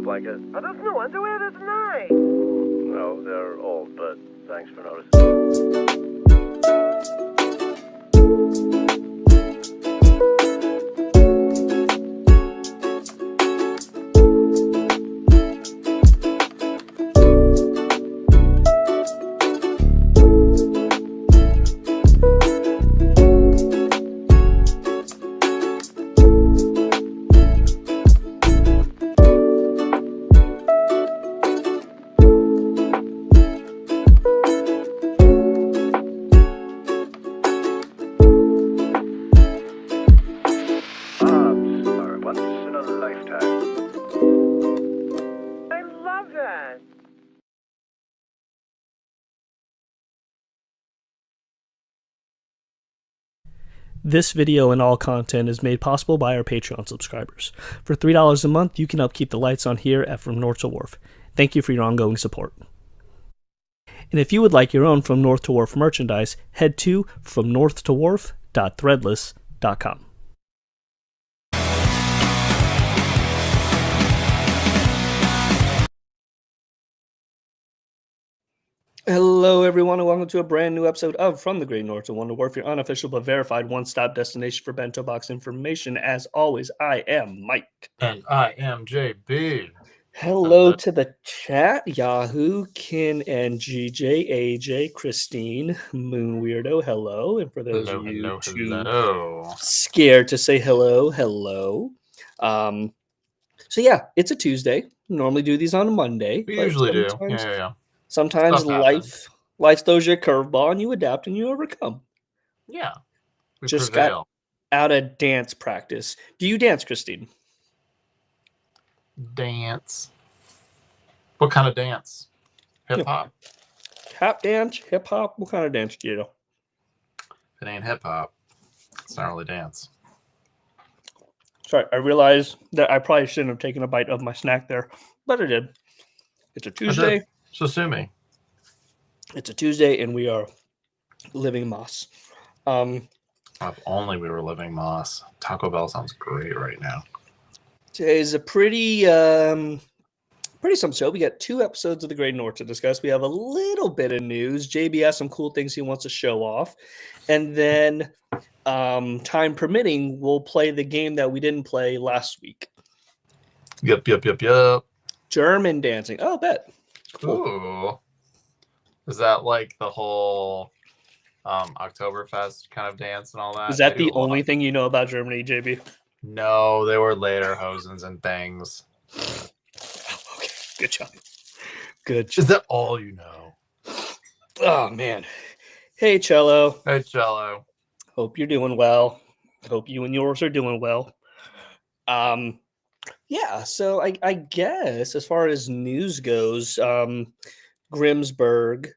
blanket. Are those new underwear? That's nice. No, they're old, but thanks for noticing. Once in a lifetime. I love that. This video and all content is made possible by our Patreon subscribers. For $3 a month, you can help keep the lights on here at From North to Wharf. Thank you for your ongoing support. And if you would like your own From North to Wharf merchandise, head to fromnorthtowharf.threadless.com. Hello, everyone, and welcome to a brand new episode of From the Great North to Wonder Wharf, your unofficial but verified one-stop destination for bento box information. As always, I am Mike. And I am JB. Hello to the chat, Yahoo, Kin, and GJ, AJ, Christine, Moon Weirdo, hello. And for those of you too scared to say hello. So yeah, it's a Tuesday. We normally do these on a Monday. We usually do. Yeah. Sometimes life throws you a curveball and you adapt and you overcome. Yeah. We just prevail. Got out of dance practice. Do you dance, Christine? Dance. What kind of dance? Hip hop. Tap dance, hip hop. What kind of dance do you do? If it ain't hip hop, it's not really dance. Sorry, I realized that I probably shouldn't have taken a bite of my snack there, but I did. It's a Tuesday. So sue me. It's a Tuesday, and we are living Moss. If only we were living Moss. Taco Bell sounds great right now. Today's a pretty some show. We got 2 episodes of the Great North to discuss. We have a little bit of news. JB has some cool things he wants to show off, and then time permitting, we'll play the game that we didn't play last week. Yep. German dancing. Oh, bet. Cool. Ooh. Is that like the whole Oktoberfest kind of dance and all that? Is that the only thing you know about Germany, JB? No, they were later hosens and things. Okay, good job. Is that all you know? Oh, man. Hey, Cello. Hey, Cello. Hope you're doing well. Hope you and yours are doing well. Yeah, so I guess as far as news goes, Grimsburg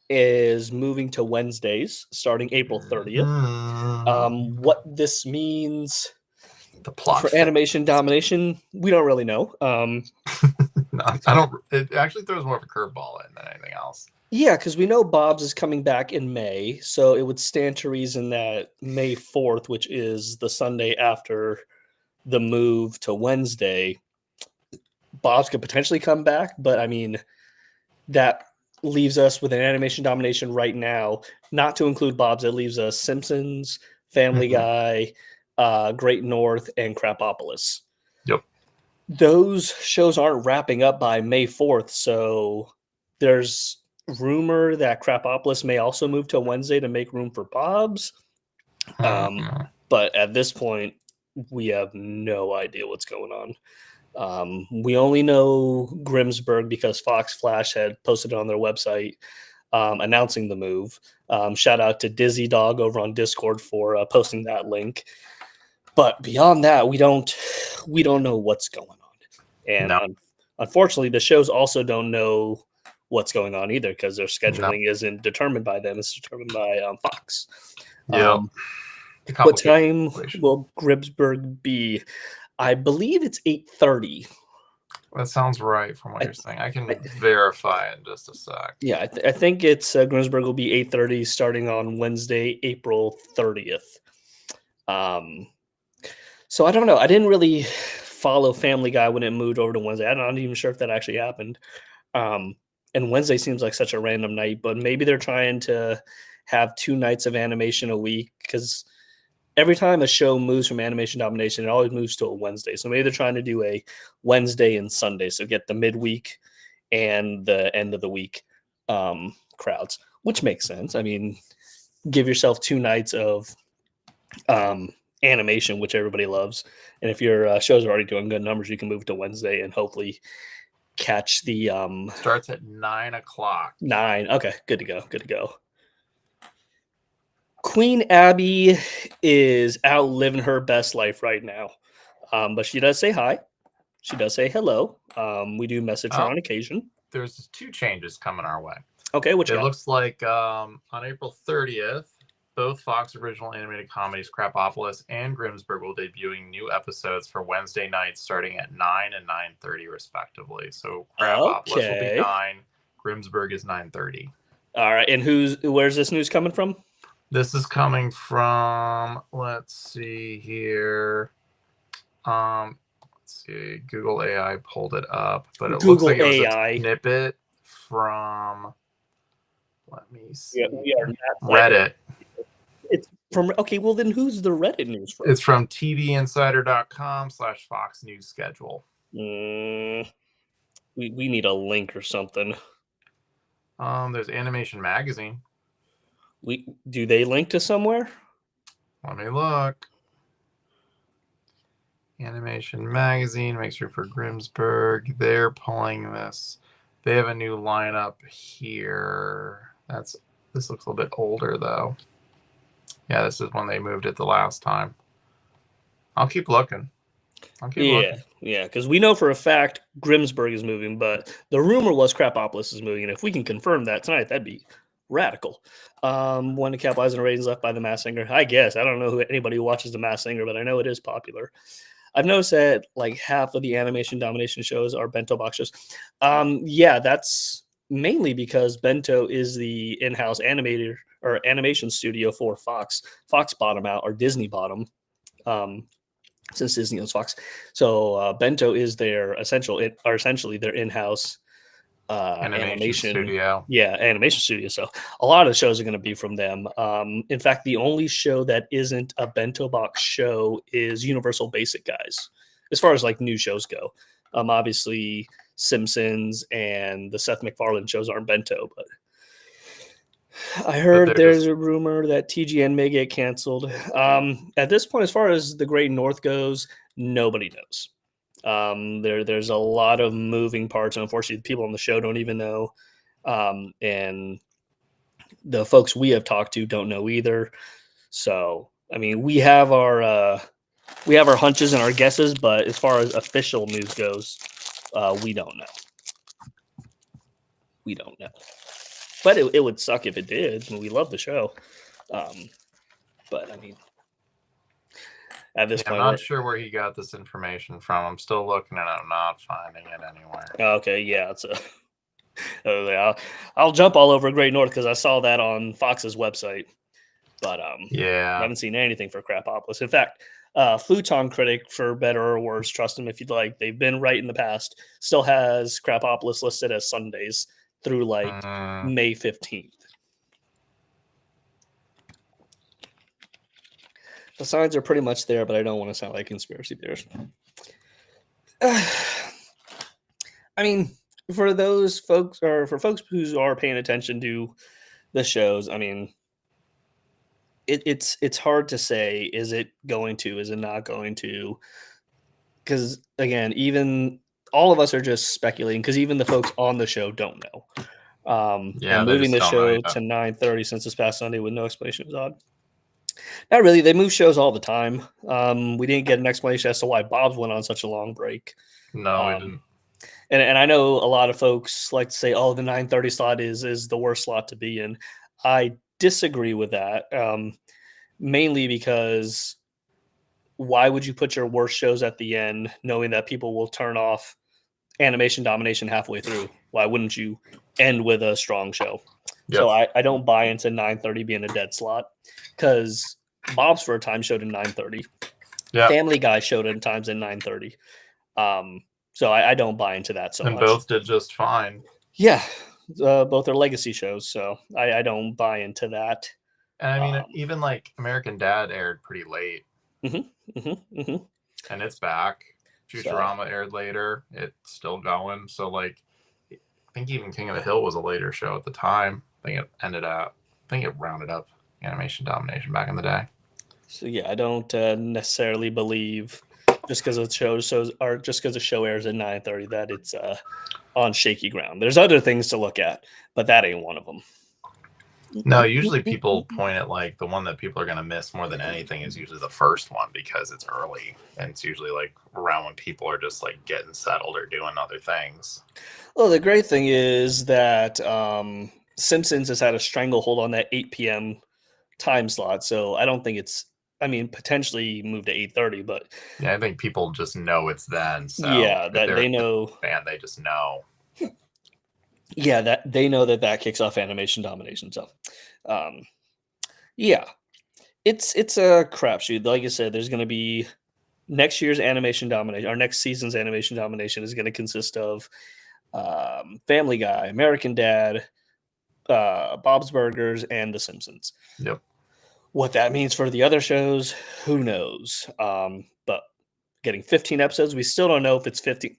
is moving to Wednesdays starting April 30th. What this means the plot for animation domination, we don't really know. No, I don't. It actually throws more of a curveball in than anything else. Yeah, because we know Bob's is coming back in May, so it would stand to reason that May 4th, which is the Sunday after the move to Wednesday, Bob's could potentially come back, but I mean, that leaves us with an animation domination right now, not to include Bob's. It leaves us Simpsons, Family Guy, Great North, and Crapopolis. Yep. Those shows aren't wrapping up by May 4th, so there's rumor that Crapopolis may also move to Wednesday to make room for Bob's. But at this point, we have no idea what's going on. We only know Grimsburg because Fox Flash had posted it on their website announcing the move. Shout out to Dizzy Dog over on Discord for posting that link. But beyond that, we don't know what's going on. And unfortunately, the shows also don't know what's going on either because their scheduling isn't determined by them. It's determined by Fox. Yeah. What time will Grimsburg be? I believe it's 8:30. That sounds right from what you're saying. I can verify in just a sec. Yeah, I think it's Grimsburg will be 8:30 starting on Wednesday, April 30th. So I don't know. I didn't really follow Family Guy when it moved over to Wednesday. I'm not even sure if that actually happened. And Wednesday seems like such a random night, but maybe they're trying to have 2 nights of animation a week, because every time a show moves from animation domination, it always moves to a Wednesday. So maybe they're trying to do a Wednesday and Sunday, so get the midweek and the end of the week crowds, which makes sense. I mean, give yourself 2 nights of animation, which everybody loves. And if your shows are already doing good numbers, you can move to Wednesday and hopefully catch the Starts at 9 o'clock. 9. Okay, good to go. Good to go. Queen Abby is out living her best life right now. But she does say hi. She does say hello. We do message her on occasion. There's 2 changes coming our way. Okay, which it looks like on April 30th, both Fox original animated comedies Crapopolis and Grimsburg will debuting new episodes for Wednesday nights starting at 9 and 9:30 respectively. So Crapopolis will be 9, Grimsburg is 9:30. All right, and where's this news coming from? This is coming from, let's see here. Let's see, Google AI pulled it up, but it looks like it was a snippet from, let me see, we are not Reddit. It's from, okay, well then who's the Reddit news from? It's from TVinsider.com/Fox News Schedule. We need a link or something. There's Animation Magazine. Do they link to somewhere? Let me look. Animation Magazine makes room for Grimsburg. They're pulling this. They have a new lineup here. This looks a little bit older though. Yeah, this is when they moved it the last time. I'll keep looking. Yeah, because we know for a fact Grimsburg is moving, but the rumor was Crapopolis is moving. And if we can confirm that tonight, that'd be radical. One to capitalize on the ratings left by The Masked Singer. I guess I don't know anybody who watches The Masked Singer, but I know it is popular. I've noticed that like half of the animation domination shows are bento box shows. Yeah, that's mainly because Bento is the in-house animator or animation studio for Fox. Fox bought them out, or Disney bought them, since Disney owns Fox. So Bento is essentially their in-house animation studio. Yeah, animation studio. So a lot of the shows are going to be from them. In fact, the only show that isn't a bento box show is Universal Basic Guys, as far as like new shows go. Obviously Simpsons and the Seth MacFarlane shows aren't bento, but I heard there's a rumor that TGN may get canceled. At this point, as far as the Great North goes, nobody knows. There's a lot of moving parts, and unfortunately, the people on the show don't even know, and the folks we have talked to don't know either. So, I mean, we have our hunches and our guesses, but as far as official news goes, we don't know. We don't know. But it would suck if it did. I mean, we love the show, but I mean. At this point, I'm not sure where he got this information from. I'm still looking and I'm not finding it anywhere. Okay, yeah, I'll jump all over Great North because I saw that on Fox's website, but I haven't seen anything for Crapopolis. In fact, Futon Critic, for better or worse, trust them if you'd like, they've been right in the past, still has Crapopolis listed as Sundays through like May 15th. The signs are pretty much there, but I don't want to sound like conspiracy theorists. I mean, for those folks, or for folks who are paying attention to the shows, I mean, it's hard to say. Is it going to? Is it not going to? Because again, even all of us are just speculating. Because even the folks on the show don't know. And moving the show to 9:30 since this past Sunday with no explanation is odd. Not really. They move shows all the time. We didn't get an explanation as to why Bob's went on such a long break. No, we didn't. And I know a lot of folks like to say, "Oh, the 9:30 slot is the worst slot to be in." I disagree with that, mainly because why would you put your worst shows at the end, knowing that people will turn off animation domination halfway through? Why wouldn't you end with a strong show? Yep. So I don't buy into 9:30 being a dead slot, because Bob's for a time showed at 9:30. Yep. Family Guy showed at times at 9:30. So I don't buy into that so And much. both did just fine. Yeah, both are legacy shows, so I don't buy into that. And I mean, even like American Dad aired pretty late, and it's back. Futurama aired later. It's still going. So like, I think even King of the Hill was a later show at the time. I think it rounded up Animation Domination back in the day. So yeah, I don't necessarily believe just because the shows or just because the show airs at 9:30 that it's on shaky ground. There's other things to look at, but that ain't one of them. No, usually people point at like the one that people are going to miss more than anything is usually the first one because it's early and it's usually like around when people are just like getting settled or doing other things. Well, the great thing is that Simpsons has had a stranglehold on that 8 p.m. time slot, so I don't think it's. I mean, potentially move to 8:30, but yeah, I think people just know it's then. So yeah, that they know. Fan, they just know. Yeah, that they know that kicks off Animation Domination. So, yeah, it's a crapshoot. Like I said, there's going to be next year's Animation Domination. Our next season's Animation Domination is going to consist of Family Guy, American Dad, Bob's Burgers, and The Simpsons. Yep. What that means for the other shows, who knows? But getting 15 episodes, we still don't know if it's 15.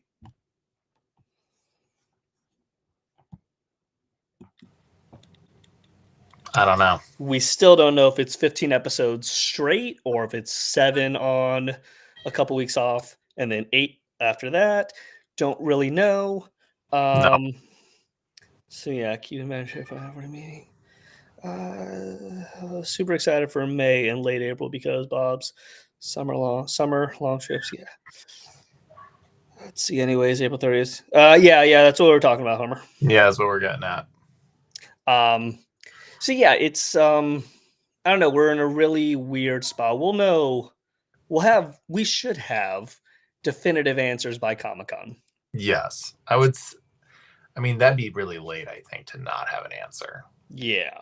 I don't know. We still don't know if it's 15 episodes straight or if it's 7 on a couple weeks off and then 8 after that. Don't really know. No. So yeah, keep in mind if I have a meeting. Super excited for May and late April because Bob's summer long trips. Yeah. Let's see. Anyways, April 30th. Yeah, that's what we're talking about, Homer. Yeah, that's what we're getting at. So yeah, it's I don't know. We're in a really weird spot. We'll know. We should have definitive answers by Comic-Con. Yes, I would. I mean, that'd be really late, I think, to not have an answer. Yeah.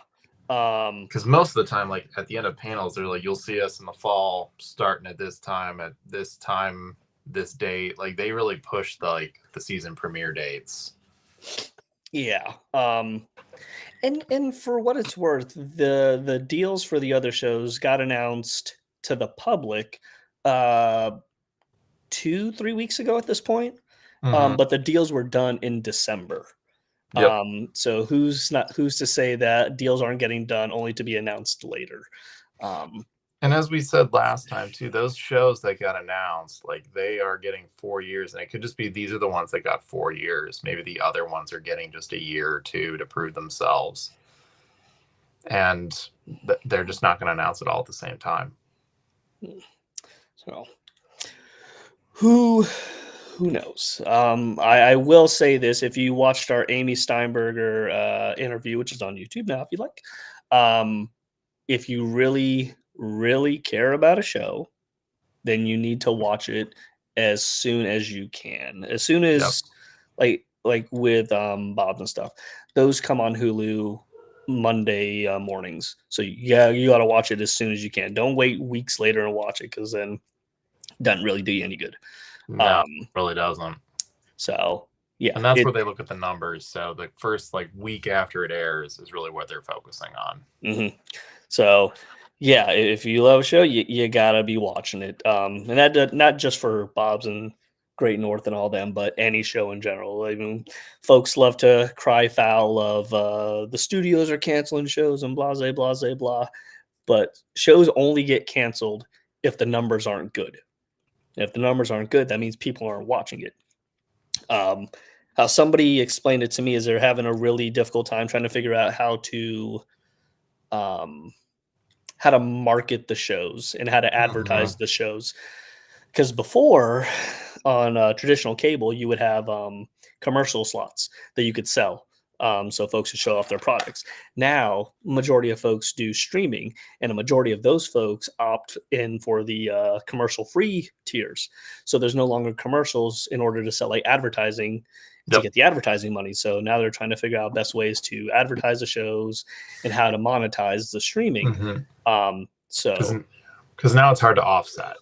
Because most of the time, like at the end of panels, they're like, you'll see us in the fall starting at this time, this date. Like they really push the season premiere dates. Yeah. And for what it's worth, the deals for the other shows got announced to the public 2-3 weeks ago at this point. But the deals were done in December. Yep. So who's to say that deals aren't getting done only to be announced later? And as we said last time too, those shows that got announced, like they are getting 4 years, and it could just be these are the ones that got 4 years. Maybe the other ones are getting just a year or two to prove themselves, and they're just not going to announce it all at the same time. So who knows? I will say this: if you watched our Amy Steinberger interview, which is on YouTube now, if you like, if you really care about a show, then you need to watch it as soon as you can. As soon as like with Bob's and stuff, those come on Hulu Monday mornings. So yeah, you got to watch it as soon as you can. Don't wait weeks later and watch it because then it doesn't really do you any good. No, it really doesn't. So yeah, and that's where they look at the numbers. So the first week after it airs is really what they're focusing on. Mm-hmm. So yeah, if you love a show, you gotta be watching it. And that not just for Bob's and Great North and all them, but any show in general. I mean, folks love to cry foul of the studios are canceling shows and blah, blah, blah, blah. But shows only get canceled if the numbers aren't good. If the numbers aren't good, that means people aren't watching it. How somebody explained it to me is they're having a really difficult time trying to figure out how to market the shows and how to advertise the shows. Because before on traditional cable, you would have commercial slots that you could sell. So folks would show off their products. Now, majority of folks do streaming, and a majority of those folks opt in for the commercial-free tiers. So there's no longer commercials in order to sell advertising to get the advertising money. So now they're trying to figure out best ways to advertise the shows and how to monetize the streaming. Because now it's hard to offset.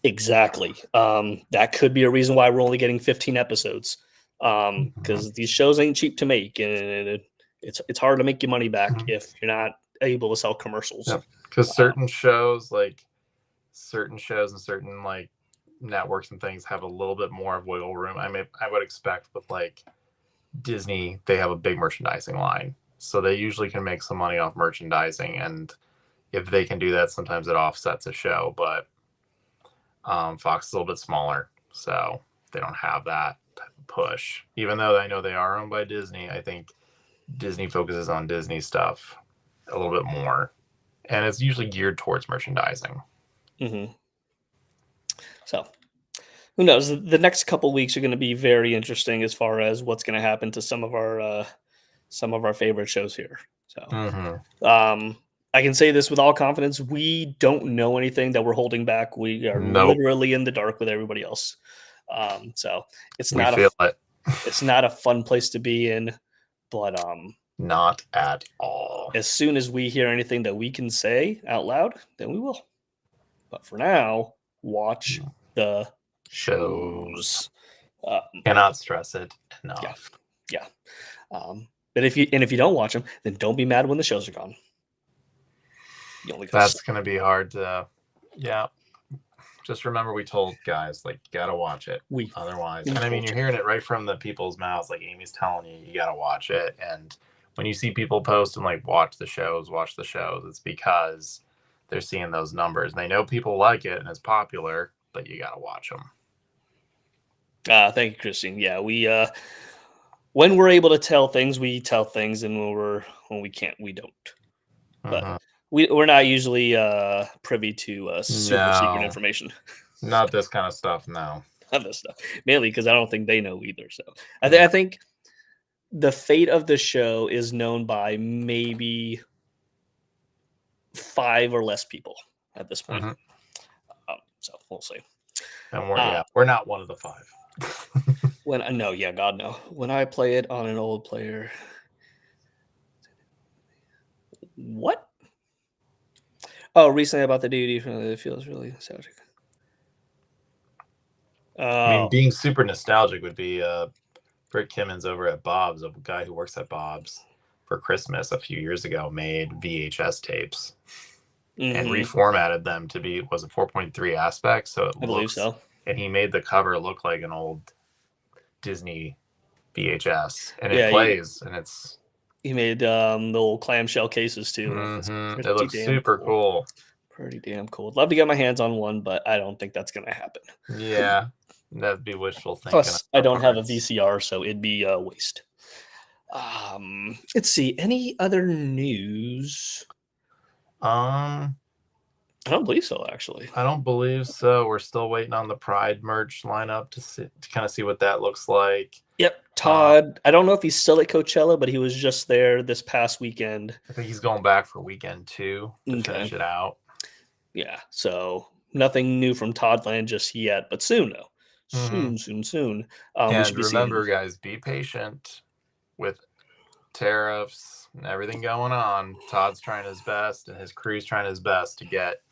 Exactly. That could be a reason why we're only getting 15 episodes. Because these shows ain't cheap to make, and it's hard to make your money back Mhm. if you're not able to sell commercials. Yep. Because certain shows and certain like networks and things have a little bit more of wiggle room. I would expect with like Disney, they have a big merchandising line, so they usually can make some money off merchandising, and if they can do that, sometimes it offsets a show. But Fox is a little bit smaller, so they don't have that type of push. Even though I know they are owned by Disney, I think Disney focuses on Disney stuff a little bit more, and it's usually geared towards merchandising. Mm-hmm. So who knows? The next couple weeks are going to be very interesting as far as what's going to happen to some of our favorite shows here. So I can say this with all confidence: we don't know anything that we're holding back. We are Nope. literally in the dark with everybody else. So it's We not feel it. it's not a fun place to be in. But Not at all. as soon as we hear anything that we can say out loud, then we will. But for now, watch the shows. Cannot stress it enough. Yeah. But if you don't watch them, then don't be mad when the shows are gone. You only got That's going to be hard to, yeah. Just remember we told guys, like, you got to watch it. Otherwise. And I mean, you're hearing it right from the people's mouths. Like Amy's telling you, you got to watch it. And when you see people post and like, watch the shows, it's because they're seeing those numbers. And they know people like it and it's popular, but you got to watch them. Thank you, Christine. Yeah, we when we're able to tell things, we tell things, and when we can't, we don't. But we're not usually privy to super secret information. Not this kind of stuff, no. Not this stuff. Mainly because I don't think they know either. So I think the fate of the show is known by maybe 5 or less people at this point. So we'll see. And we're not one of the 5. God no. When I play it on an old player. What? Oh, recently about the DVD, it feels really nostalgic. I mean, being super nostalgic would be Britt Kimmons over at Bob's, a guy who works at Bob's, for Christmas a few years ago, made VHS tapes and reformatted them to be, was it 4.3 aspects? So I believe so. And he made the cover look like an old Disney VHS, and it plays, and it's. He made the old clamshell cases too. It looks super cool. Pretty damn cool. I'd love to get my hands on one, but I don't think that's going to happen. Yeah, that'd be wishful thinking. Plus, I don't have a VCR, so it'd be a waste. Let's see. Any other news? I don't believe so, actually. I don't believe so. We're still waiting on the Pride merch lineup to kind of see what that looks like. Yep. Todd, I don't know if he's still at Coachella, but he was just there this past weekend. I think he's going back for weekend 2 to finish it out. Yeah. So nothing new from Toddland just yet, but soon, though. Soon. And remember, guys, be patient with tariffs and everything going on. Todd's trying his best, and his crew's trying his best to get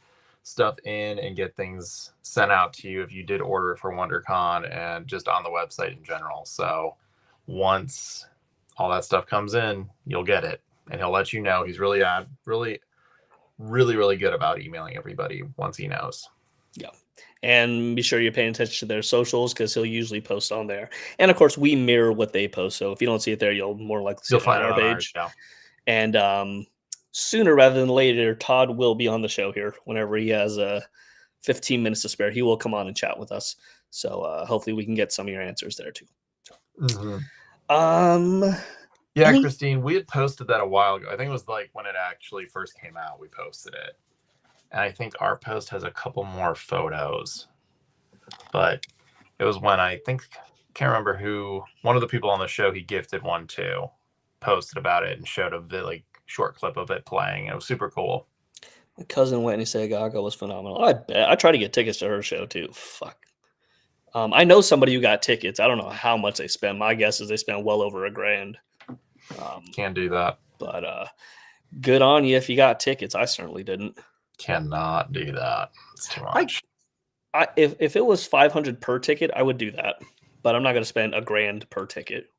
stuff in and get things sent out to you if you did order it for WonderCon and just on the website in general. So once all that stuff comes in, you'll get it, and he'll let you know. He's really good about emailing everybody once he knows. Yeah. And be sure you're paying attention to their socials, because he'll usually post on there. And of course, we mirror what they post. So if you don't see it there, you'll more likely see it on our page. And sooner rather than later, Todd will be on the show here whenever he has 15 minutes to spare. He will come on and chat with us. So hopefully we can get some of your answers there too. So. Yeah, Christine, we had posted that a while ago. I think it was like when it actually first came out, we posted it. And I think our post has a couple more photos. But it was when can't remember who, one of the people on the show he gifted one to, posted about it and showed a short clip of it playing. It was super cool. My cousin Whitney Sagaga was phenomenal. I bet. I tried to get tickets to her show too. Fuck. I know somebody who got tickets. I don't know how much they spent. My guess is they spent well over $1,000. Can't do that. But good on you if you got tickets. I certainly didn't. Cannot do that. It's too much. If it was 500 per ticket, I would do that, but I'm not going to spend $1,000 per ticket.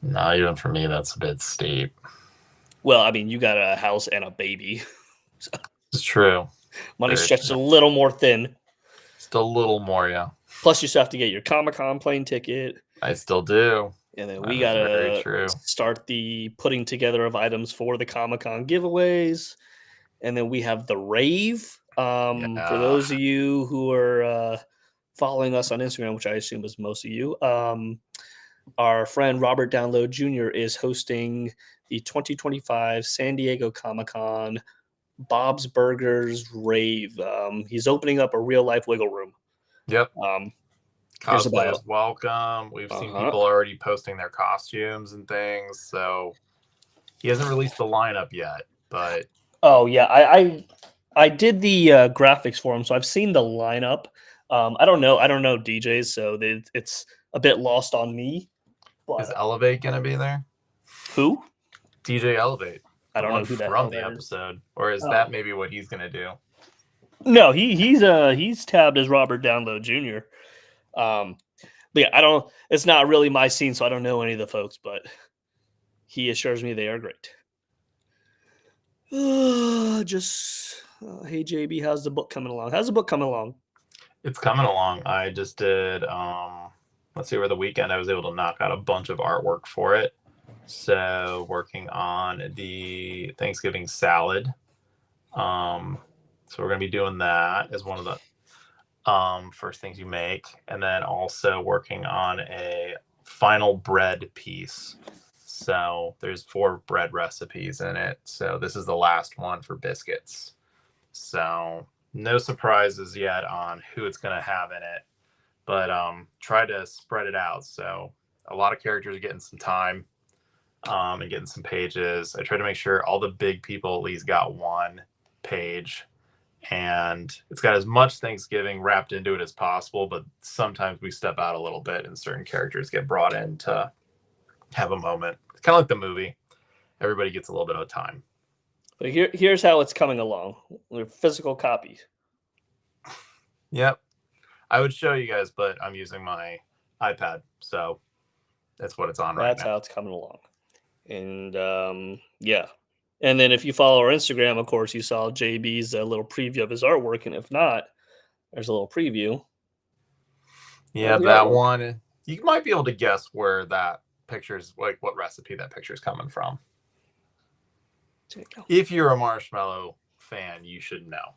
No, even for me, that's a bit steep. Well, I mean, you got a house and a baby. It's true. Money Very stretched true. a little more thin. Just a little more, yeah. Plus, you still have to get your Comic-Con plane ticket. I still do. And then That we is very gotta true. start the putting together of items for the Comic-Con giveaways. And then we have the rave. For Yeah. those of you who are following us on Instagram, which I assume is most of you, our friend Robert Download Jr. is hosting the 2025 San Diego Comic-Con Bob's Burgers rave. He's opening up a real life wiggle room. Yep. There's about Cosplayers welcome. We've seen Uh-huh. people already posting their costumes and things. So he hasn't released the lineup yet, but Oh yeah, I did the graphics for him, so I've seen the lineup. I don't know DJs, so it's a bit lost on me. is But Elevate gonna be there? who? DJ Elevate. I The don't one know who that from hell the that is. episode. Or is Oh. that maybe what he's gonna do? No, he's tabbed as Robert Download Jr. But yeah, I don't. It's not really my scene, so I don't know any of the folks. But he assures me they are great. Hey JB, how's the book coming along? How's the book coming along? It's coming along. I just did let's see, over the weekend I was able to knock out a bunch of artwork for it. So working on the Thanksgiving salad. So we're gonna be doing that as one of the first things you make, and then also working on a final bread piece. So there's 4 bread recipes in it. So this is the last one for biscuits. So no surprises yet on who it's going to have in it, but try to spread it out. So a lot of characters are getting some time and getting some pages. I try to make sure all the big people at least got one page, and it's got as much Thanksgiving wrapped into it as possible, but sometimes we step out a little bit and certain characters get brought in to have a moment. It's kind of like the movie. Everybody gets a little bit of time. But here's how it's coming along. With physical copies. Yep. I would show you guys, but I'm using my iPad, so that's what it's on right That's now. how it's coming along. And yeah. And then if you follow our Instagram, of course, you saw JB's little preview of his artwork. And if not, there's a little preview. Yeah, that one. You might be able to guess where that picture's, like, what recipe that picture's coming from. If you're a Marshmallow fan, you should know.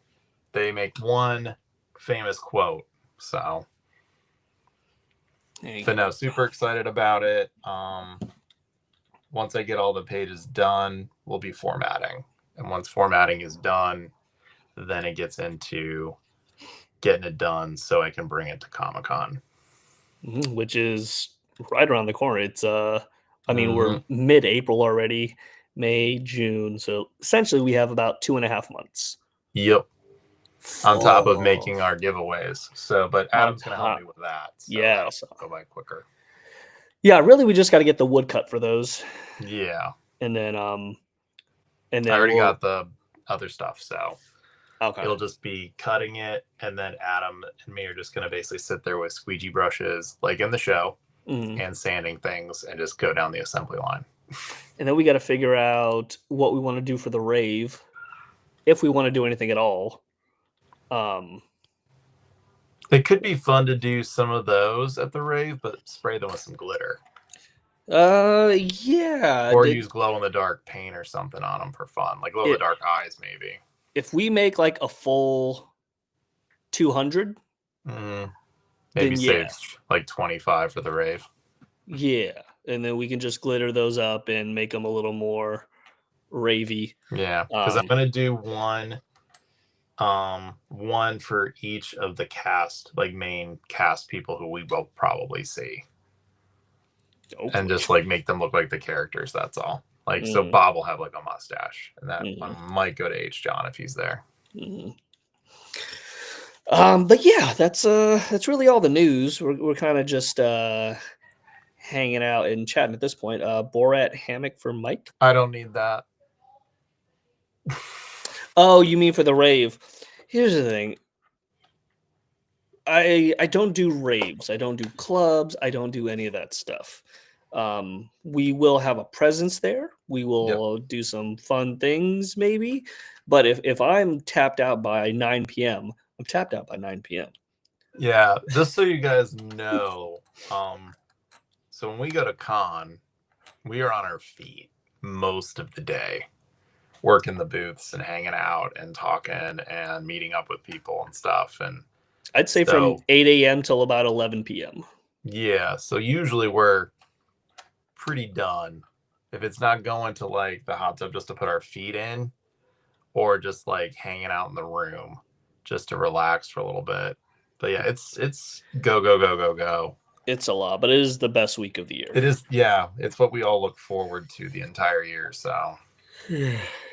They make one famous quote. So, but no, super excited about it. Once I get all the pages done, we'll be formatting. And once formatting is done, then it gets into getting it done so I can bring it to Comic-Con. Which is right around the corner. It's I mean, we're mid-April already, May, June. So essentially we have about 2.5 months. Yep. On top of making our giveaways. So, but Adam's going to help me with that. So yeah. So go by quicker. Yeah, really, we just got to get the wood cut for those. Yeah. And then I already got the other stuff, so okay. It'll just be cutting it, and then Adam and me are just going to basically sit there with squeegee brushes, like in the show, and sanding things, and just go down the assembly line. And then we got to figure out what we want to do for the rave, if we want to do anything at all. It could be fun to do some of those at the rave, but spray them with some glitter. Yeah. Or use glow-in-the-dark paint or something on them for fun, like glow-in-the-dark eyes, maybe. If we make like a full 200, maybe save like 25 for the rave. Yeah, and then we can just glitter those up and make them a little more ravey. Yeah, because I'm gonna do one for each of the cast, like main cast people who we will probably see. And just like make them look like the characters, that's all. Like so Bob will have like a mustache, and that one might go to H. John if he's there. But yeah, that's really all the news. We're kind of just hanging out and chatting at this point. Borat hammock for Mike. I don't need that. Oh, you mean for the rave? Here's the thing. I don't do raves. I don't do clubs. I don't do any of that stuff. We will have a presence there. We will do some fun things maybe. But if I'm tapped out by 9 p.m., I'm tapped out by 9 p.m. Yeah, just so you guys know, so when we go to con, we are on our feet most of the day, working the booths and hanging out and talking and meeting up with people and stuff. And I'd say from so 8 a.m. till about 11 p.m. yeah, so usually we're pretty done. If it's not going to like the hot tub just to put our feet in, or just like hanging out in the room just to relax for a little bit. But yeah, it's go go go go go. It's a lot, but it is the best week of the year. It is, yeah. It's what we all look forward to the entire year. So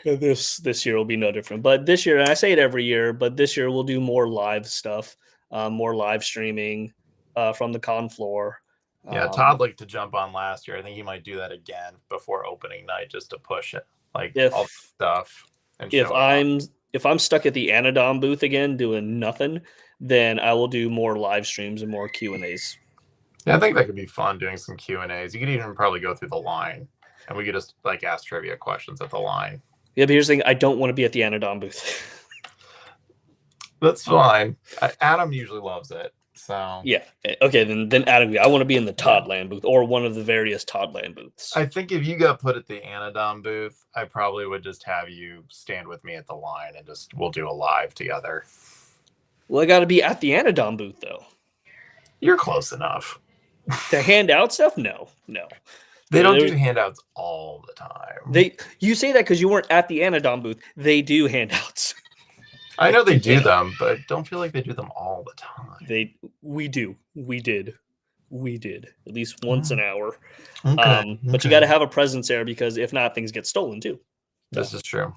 This year will be no different. But this year, and I say it every year, but this year we'll do more live stuff, more live streaming from the con floor. yeah, Todd liked to jump on last year. I think he might do that again before opening night just to push it, like all the stuff and if show it off. if I'm stuck at the Anodon booth again doing nothing, then I will do more live streams and more Q&As. Yeah, I think that could be fun doing some Q&As. You could even probably go through the line and we could just like ask trivia questions at the line. Yeah, but here's the thing, I don't want to be at the Anodon booth. That's fine. Adam usually loves it. So yeah. Okay, then Adam, I want to be in the Toddland booth or one of the various Toddland booths. I think if you got put at the Anodon booth, I probably would just have you stand with me at the line and just we'll do a live together. Well, I got to be at the Anodon booth though. You're close enough. To hand out stuff? No. They don't do handouts all the time. You say that because you weren't at the Anodon booth. They do handouts. I know they do them, but I don't feel like they do them all the time. We did at least once an hour. Okay. But you got to have a presence there because if not, things get stolen too. This is true.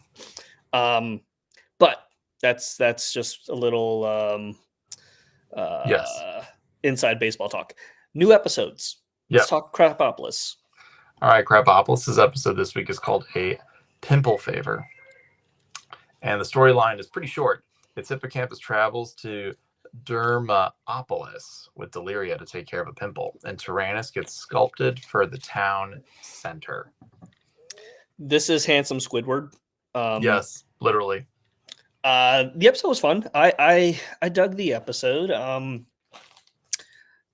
But that's just a little yes. Inside baseball talk. New episodes. Let's talk Crapopolis. All right, Crapopolis' episode this week is called A Pimple Favor. And the storyline is pretty short. Its hippocampus travels to Dermopolis with Deliria to take care of a pimple, and Tyrannus gets sculpted for the town center. This is Handsome Squidward. Yes, literally. The episode was fun. I dug the episode.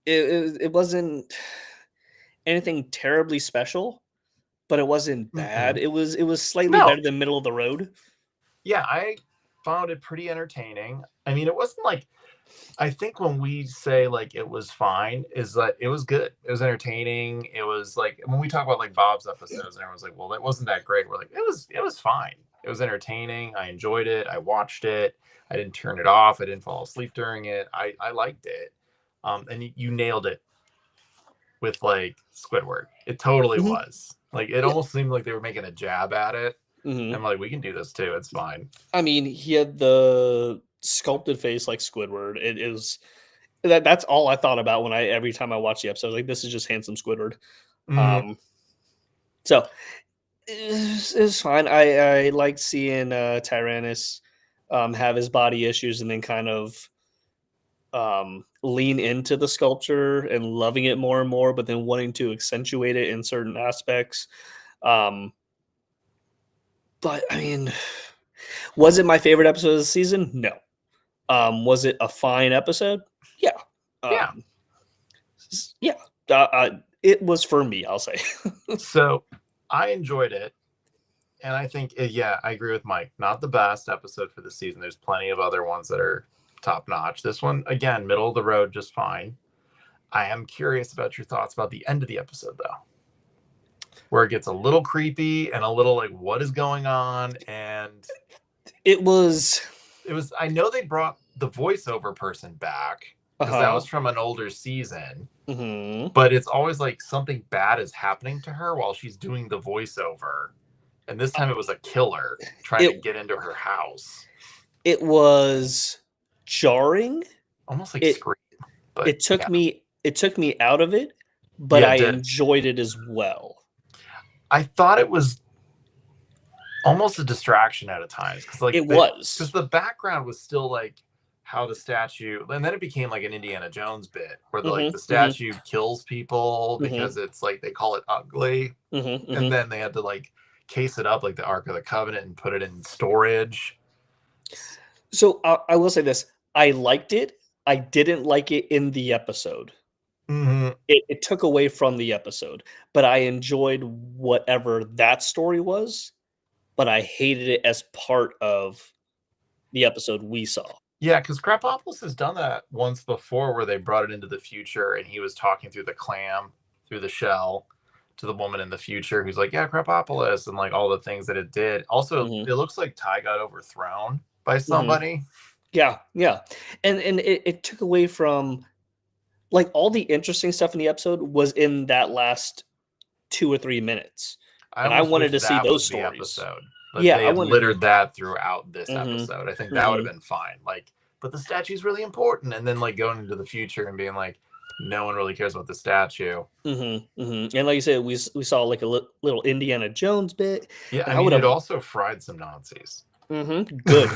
It wasn't anything terribly special, but it wasn't bad. Mm-hmm. It was slightly better than middle of the road. Yeah, I found it pretty entertaining. I mean, it wasn't like, I think when we say like it was fine, is that it was good. It was entertaining. It was like when we talk about like Bob's episodes, and everyone's like, "Well, that wasn't that great." We're like, "It was fine. It was entertaining. I enjoyed it. I watched it. I didn't turn it off. I didn't fall asleep during it. I liked it." And you nailed it with like Squidward. It totally was. Like it almost seemed like they were making a jab at it. Mm-hmm. I'm like, we can do this too. It's fine. I mean, he had the sculpted face like Squidward. It is that's all I thought about when every time I watch the episode. Like, this is just Handsome Squidward. Mm-hmm. So it's fine. I like seeing Tyrannus have his body issues and then kind of lean into the sculpture and loving it more and more, but then wanting to accentuate it in certain aspects. But I mean, was it my favorite episode of the season? No. Was it a fine episode? Yeah. It was for me, I'll say. So I enjoyed it. And I think, I agree with Mike. Not the best episode for the season. There's plenty of other ones that are top notch. This one, again, middle of the road, just fine. I am curious about your thoughts about the end of the episode, though, where it gets a little creepy and a little like, what is going on? And it was, I know they brought the voiceover person back because that was from an older season, but it's always like something bad is happening to her while she's doing the voiceover. And this time it was a killer trying to get into her house. It was jarring, almost like Scream. But it took me out of it, but I enjoyed it as well. I thought it was almost a distraction at times because like because the background was still like how the statue, and then it became like an Indiana Jones bit where Mhm, the statue kills people Mhm. because it's like they call it ugly, and then they had to like case it up like the Ark of the Covenant and put it in storage. So I will say this: I liked it. I didn't like it in the episode. It took away from the episode, but I enjoyed whatever that story was. But I hated it as part of the episode we saw. Yeah, because Krapopolis has done that once before where they brought it into the future and he was talking through the clam, through the shell to the woman in the future who's like, yeah, Krapopolis, and like all the things that it did. Also, Mhm. it looks like Ty got overthrown by Mhm. somebody. Yeah, yeah. And it took away from like all the interesting stuff in the episode was in that last 2 or 3 minutes. I And I almost wanted wish to see that those was the stories. episode. That Yeah, they I had wanted littered that throughout this Mhm, episode. I think that would have mhm, been fine. Like, but the statue's really important. And then like going into the future and being like, no one really cares about the statue. mhm, mhm. And like you said, we saw like a little Indiana Jones bit, Yeah, and I I would mean, it have also fried some Nazis. good.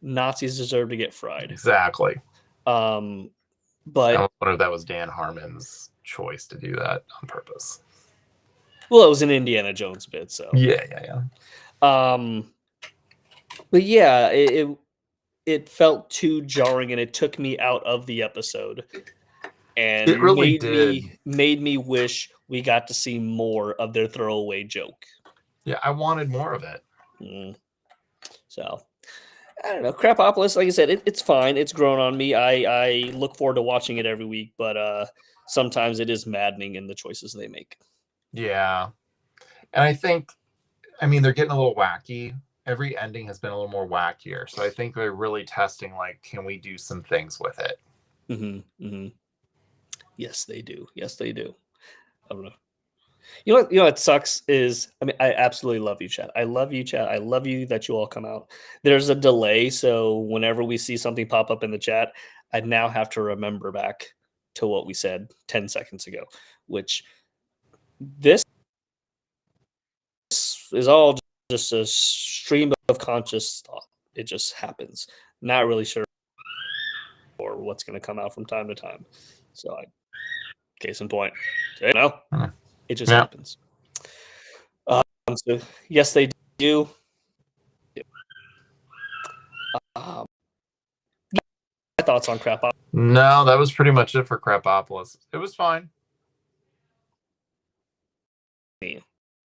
Nazis deserve to get fried. Exactly. Um, I but wonder if that was Dan Harmon's choice to do that on purpose. well, it was an Indiana Jones bit, so Yeah. but yeah, it felt too jarring, and it took me out of the episode, and It really did. made me wish we got to see more of their throwaway joke. Yeah, I wanted more of it. So I don't know. Crapopolis, like I said, it's fine. It's grown on me. I look forward to watching it every week, but sometimes it is maddening in the choices they make. Yeah. And I think, I mean, they're getting a little wacky. Every ending has been a little more wackier. So I think they're really testing, like, can we do some things with it? Yes, they do. Yes, they do. I don't know. You know what? You know what sucks is, I mean, I absolutely love you, chat. I love you, chat. I love you that you all come out. There's a delay, so whenever we see something pop up in the chat, I now have to remember back to what we said 10 seconds ago, which this is all just a stream of conscious thought. It just happens. Not really sure or what's going to come out from time to time. So, case in point, you know, it just happens. So yes, they do. My thoughts on Crap. No, that was pretty much it for Crapopolis. It was fine.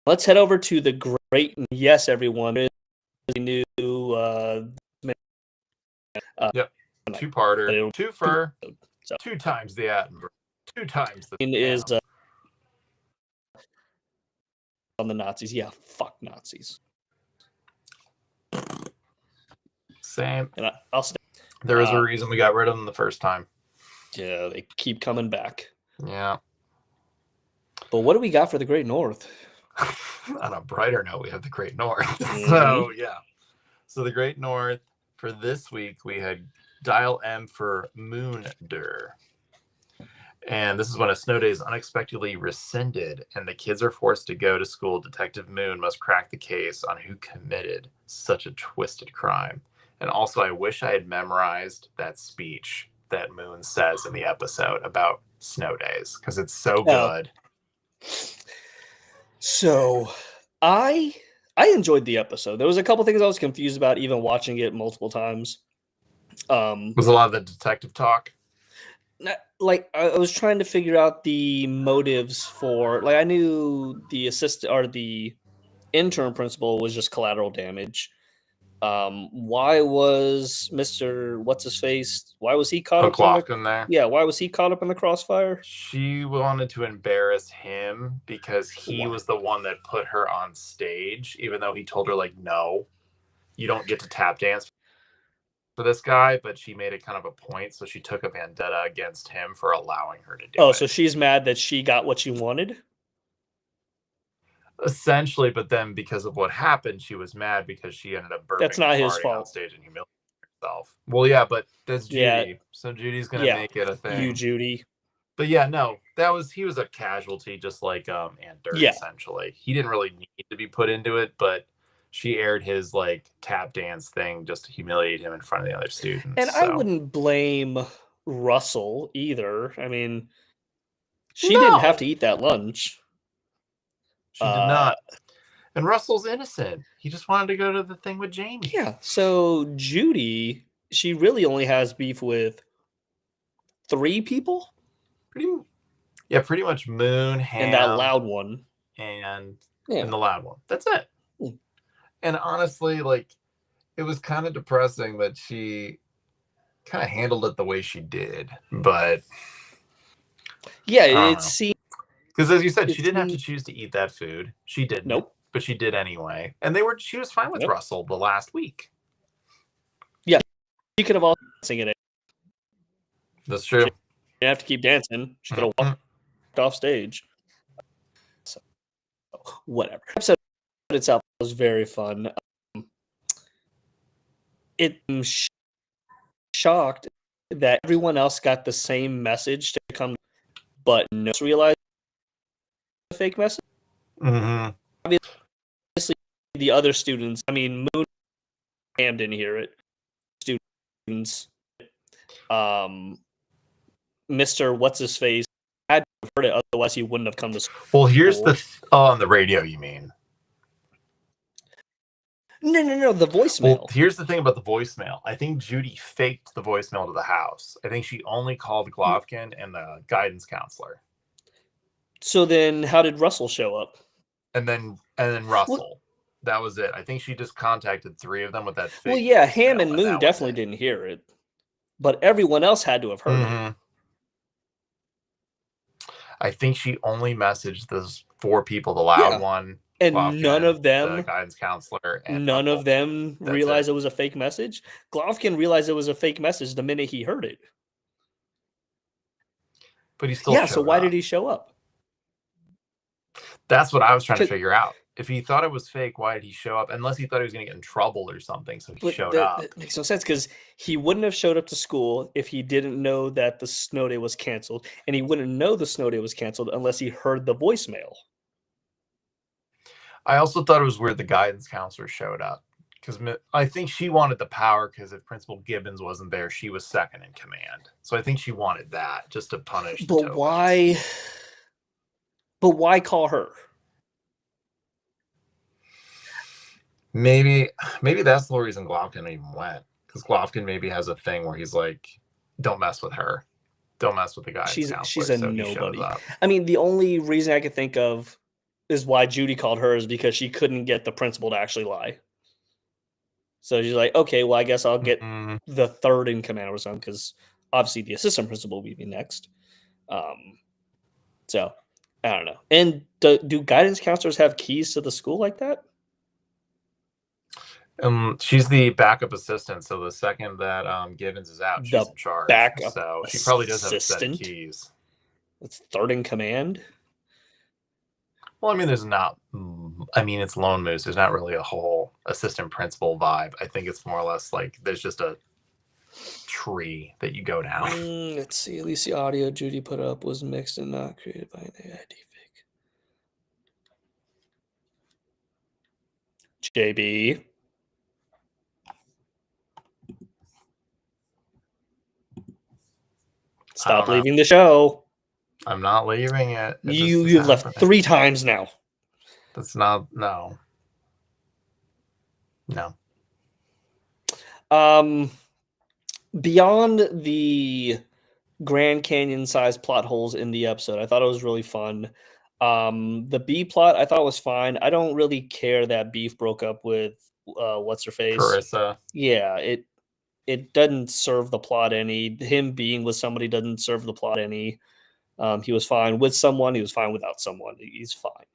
Let's head over to the great. Yes, everyone. New. Yep. Two-parter. Two-fer. So. 2 times the Attenborough. 2 times the. Is on the Nazis. Yeah, fuck Nazis. Same. And I'll stay. There is a reason we got rid of them the first time. Yeah, they keep coming back. Yeah. But what do we got for the Great North? On a brighter note, we have the Great North. So, yeah. So, the Great North, for this week, we had Dial M for Moonder. And this is when a snow day is unexpectedly rescinded and the kids are forced to go to school. Detective Moon must crack the case on who committed such a twisted crime. And also, I wish I had memorized that speech that Moon says in the episode about snow days because it's so good. So, I enjoyed the episode. There was a couple things I was confused about, even watching it multiple times. Was a lot of the detective talk. Like I was trying to figure out the motives for, like, I knew the assistant or the intern principal was just collateral damage. Why was Mr. What's his face? Why was he caught up in there? Yeah, why was he caught up in the crossfire? She wanted to embarrass him because he was the one that put her on stage, even though he told her, like, no, you don't get to tap dance for this guy, but she made it kind of a point, so she took a vendetta against him for allowing her to do it. Oh, so she's mad that she got what she wanted? Essentially, but then because of what happened, she was mad because she ended up burping. That's not his fault. On stage and humiliating herself. Well, yeah, but that's Judy. Yeah. So Judy's gonna make it a thing. You, Judy. But yeah, no, he was a casualty, just like Aunt Dirt, essentially. He didn't really need to be put into it, but she aired his like tap dance thing just to humiliate him in front of the other students. And I wouldn't blame Russell either. I mean, she No. didn't have to eat that lunch. She did not. And Russell's innocent. He just wanted to go to the thing with Jamie. Yeah. So Judy, she really only has beef with 3 people. Pretty much Moon, Ham, and that loud one, and the loud one. That's it. And honestly, like, it was kind of depressing that she kind of handled it the way she did. But yeah, it seemed because, as you said, she didn't have to choose to eat that food. She didn't. Nope. But she did anyway. And she was fine with Russell the last week. Yeah, she could have also sing it. That's true. She didn't have to keep dancing. She could have walked off stage. So, whatever. The episode itself was very fun. I'm shocked that everyone else got the same message to come, but no one realized the fake message. Mm-hmm. Obviously, the other students, I mean, Moon and Ham didn't hear it. Students, Mr. What's-His-Face had to have heard it, otherwise he wouldn't have come to school. Well, here's on the radio, you mean? No, the voicemail. Well, here's the thing about the voicemail. I think Judy faked the voicemail to the house. I think she only called Glovkin and the guidance counselor. So then how did Russell show up? And then Russell. That was it. I think she just contacted 3 of them with that fake. Well, yeah, Ham and Moon definitely didn't hear it. But everyone else had to have heard it. I think she only messaged those 4 people, the loud one. And Glovkin, none of them, the guidance counselor, and none of them realized it was a fake message. Glovkin realized it was a fake message the minute he heard it. But he still showed so why up. did he show up? That's what I was trying to figure out. If he thought it was fake, why did he show up? Unless he thought he was going to get in trouble or something, so he showed up. That makes no sense, because he wouldn't have showed up to school if he didn't know that the snow day was canceled, and he wouldn't know the snow day was canceled unless he heard the voicemail. I also thought it was weird the guidance counselor showed up, because I think she wanted the power, because if Principal Gibbons wasn't there, she was second in command. So I think she wanted that just to punish. But why? But why call her? Maybe that's the whole reason Glovkin even went, because Glovkin maybe has a thing where he's like, "Don't mess with her, don't mess with the guidance counselor." She's a nobody. I mean, the only reason I could think of is why Judy called her is because she couldn't get the principal to actually lie. So she's like, okay, well, I guess I'll get the 3rd in command or something, because obviously the assistant principal will be next. So I don't know. And do guidance counselors have keys to the school like that? She's the backup assistant, so the second that Gibbons is out, she's in charge. Backup so she probably does have a assistant? set of keys. It's 3rd in command. Well, I mean, it's Lone Moose. There's not really a whole assistant principal vibe. I think it's more or less like there's just a tree that you go down. Let's see. At least the audio Judy put up was mixed and not created by an AID fake. JB. Stop leaving the show. I'm not leaving it. You've left 3 times now. That's not no. Beyond the Grand Canyon-sized plot holes in the episode, I thought it was really fun. The B plot I thought was fine. I don't really care that Beef broke up with what's her face, Carissa. Yeah, it doesn't serve the plot any. Him being with somebody doesn't serve the plot any. He was fine with someone. He was fine without someone. He's fine.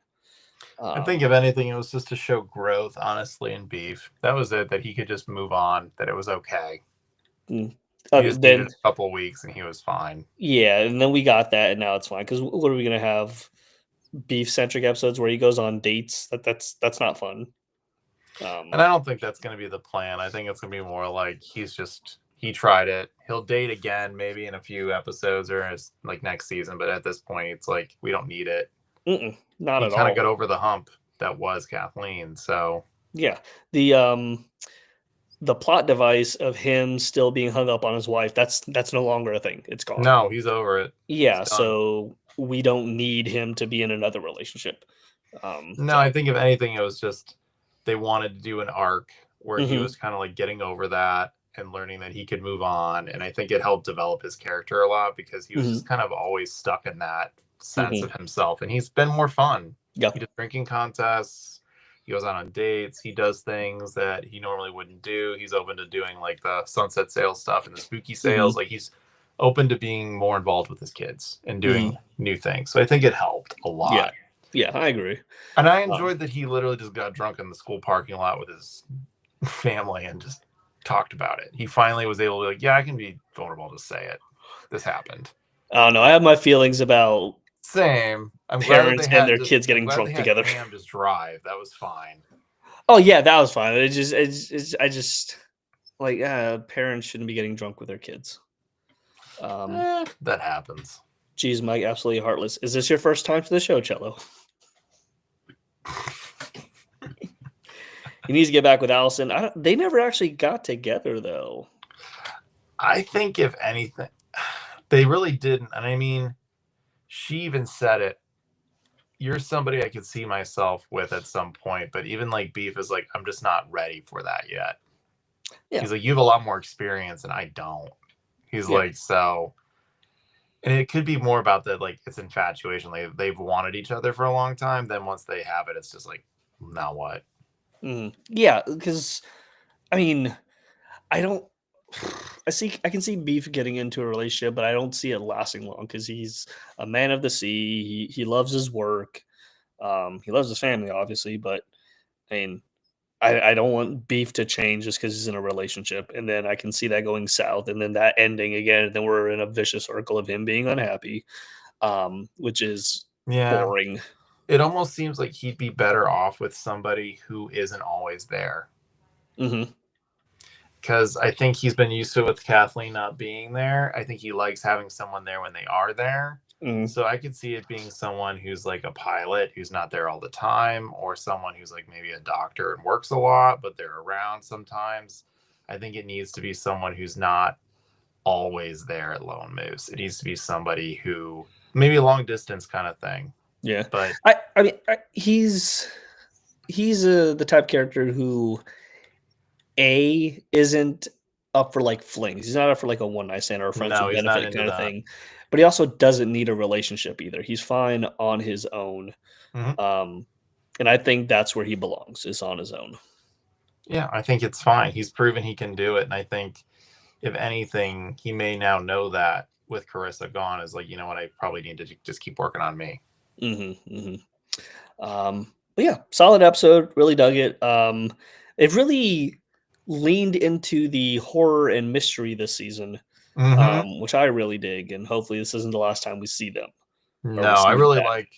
I think if anything, it was just to show growth, honestly, in Beef. That was it. That he could just move on. That it was okay. He just needed a couple of weeks, and he was fine. Yeah, and then we got that, and now it's fine. Because what are we gonna have? Beef-centric episodes where he goes on dates? That's not fun. And I don't think that's going to be the plan. I think it's going to be more like he tried it. He'll date again maybe in a few episodes or like next season. But at this point, it's like we don't need it. Not at all. He kind of got over the hump that was Kathleen. So Yeah, the plot device of him still being hung up on his wife, that's no longer a thing. It's gone. No, he's over it. Yeah, It's done. so we don't need him to be in another relationship. No, I think if anything, it was just they wanted to do an arc where he Mhm. was kind of like getting over that and learning that he could move on. And I think it helped develop his character a lot because he was Mhm. just kind of always stuck in that sense Mhm. of himself. And he's been more fun. Yeah. He does drinking contests. He goes out on dates. He does things that he normally wouldn't do. He's open to doing like the sunset sales stuff and the spooky sales. Mhm. Like he's open to being more involved with his kids and doing Mhm. new things. So I think it helped a Yeah. lot. Yeah, I agree. And I Um, enjoyed that he literally just got drunk in the school parking lot with his family and just talked about it. He finally was able to be like, yeah, I can be vulnerable to say it. This happened. I don't know. I have my feelings about Same. parents and their kids I'm getting glad they drunk had together. Cam just drive. That was fine. Oh yeah, that was fine. I just like parents shouldn't be getting drunk with their kids. That happens. Geez, Mike, absolutely heartless. Is this your first time to the show, Cello? He needs to get back with Allison. They never actually got together though. I think if anything, they really didn't. And I mean, she even said it. You're somebody I could see myself with at some point, but even like Beef is like, I'm just not ready for that yet. Yeah. He's like, you have a lot more experience and I don't. He's Yeah. like, so, and it could be more about that, like it's infatuation. Like they've wanted each other for a long time. Then once they have it, it's just like, now what? Yeah, because I mean, I don't. I can see Beef getting into a relationship, but I don't see it lasting long because he's a man of the sea. He loves his work. He loves his family, obviously, but I mean, I don't want Beef to change just because he's in a relationship, and then I can see that going south, and then that ending again, and then we're in a vicious circle of him being unhappy, which is Yeah. boring. It almost seems like he'd be better off with somebody who isn't always there. Hmm. Because I think he's been used to it with Kathleen not being there. I think he likes having someone there when they are there. Mm. So I could see it being someone who's like a pilot who's not there all the time, or someone who's like maybe a doctor and works a lot, but they're around sometimes. I think it needs to be someone who's not always there at Lone Moose. It needs to be somebody who maybe a long distance kind of thing. Yeah, But I mean, he's the type of character who isn't up for like flings. He's not up for like a one night stand or a friends no, with he's not benefit into kind of that. thing. But he also doesn't need a relationship either. He's fine on his own. Mhm. And I think that's where he belongs, is on his own. Yeah, I think it's fine. He's proven he can do it. And I think if anything, he may now know that with Carissa gone is like, you know what, I probably need to just keep working on me. But yeah, solid episode. Really dug it. It really leaned into the horror and mystery this season, which I really dig. And hopefully, this isn't the last time we see them. Or No, we I see really that. like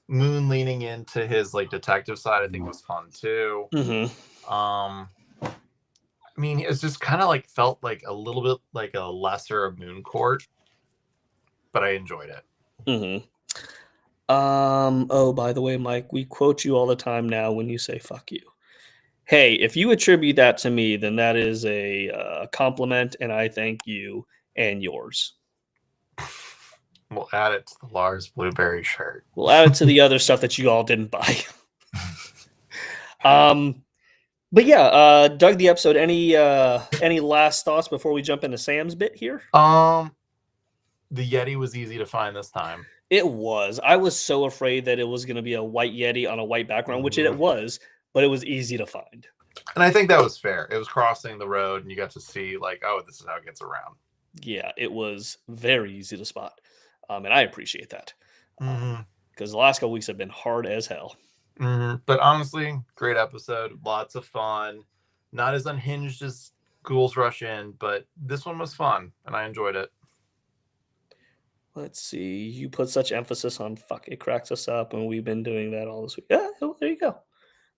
Moon leaning into his like detective side. I think was fun too. I mean, it's just kind of like felt like a little bit like a lesser of Moon Court, but I enjoyed it. Oh, by the way, Mike, we quote you all the time now when you say "fuck you." Hey, if you attribute that to me, then that is a compliment, and I thank you and yours. We'll add it to the Lars Blueberry shirt. We'll add it to the other stuff that you all didn't buy. But yeah, dug the episode. Any last thoughts before we jump into Sam's bit here? The Yeti was easy to find this time. It was. I was so afraid that it was going to be a white Yeti on a white background, which it was, but it was easy to find. And I think that was fair. It was crossing the road, and you got to see like, oh, this is how it gets around. Yeah, it was very easy to spot, and I appreciate that because the last couple weeks have been hard as hell. But honestly, great episode. Lots of fun. Not as unhinged as Ghouls Rush In, but this one was fun, and I enjoyed it. Let's see. You put such emphasis on fuck. It cracks us up, and we've been doing that all this week. Yeah, well, there you go.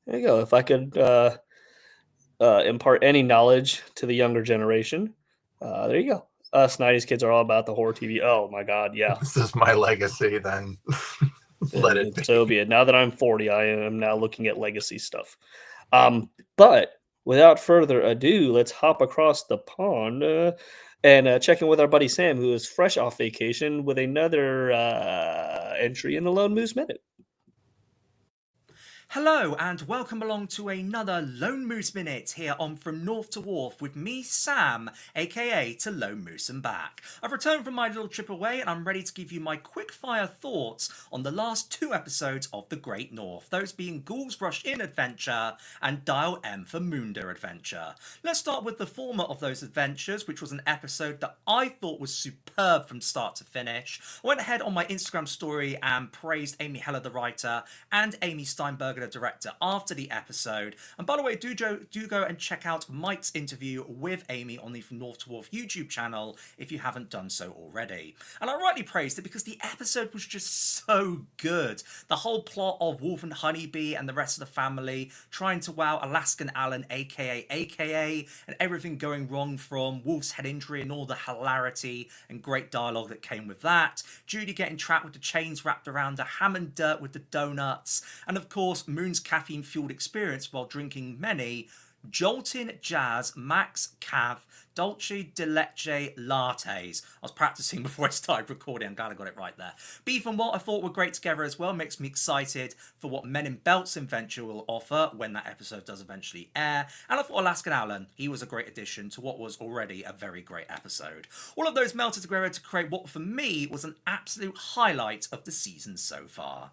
There you go. If I could impart any knowledge to the younger generation, there you go. Us 90s kids are all about the horror TV. Oh my God, yeah. This is my legacy, then. Let it be. So be it. Now that I'm 40, I am now looking at legacy stuff. But without further ado, let's hop across the pond and check in with our buddy Sam, who is fresh off vacation with another entry in the Lone Moose Minute. Hello and welcome along to another Lone Moose Minute here on From North to Wharf with me, Sam, aka To Lone Moose and Back. I've returned from my little trip away and I'm ready to give you my quick fire thoughts on the last 2 episodes of The Great North, those being Ghoul's Rush In Adventure and Dial M for Moonder Adventure. Let's start with the former of those adventures, which was an episode that I thought was superb from start to finish. I went ahead on my Instagram story and praised Amy Heller, the writer, and Amy Steinberger, the director, after the episode. And by the way, do go and check out Mike's interview with Amy on the From North to Wharf YouTube channel if you haven't done so already. And I rightly praised it because the episode was just so good. The whole plot of Wolf and Honeybee and the rest of the family trying to wow Alaskan Alan, aka, and everything going wrong from Wolf's head injury and all the hilarity and great dialogue that came with that. Judy getting trapped with the chains wrapped around her, Hammond Dirt with the donuts, and of course Moon's caffeine-fueled experience while drinking many Joltin' Jazz Max Cav Dolce de Leche lattes. I was practicing before I started recording. I'm glad I got it right there. Beef and What I thought were great together as well. Makes me excited for what Men in Belts adventure will offer when that episode does eventually air. And I thought Alaskan Alan, he was a great addition to what was already a very great episode. All of those melted together to create what for me was an absolute highlight of the season so far.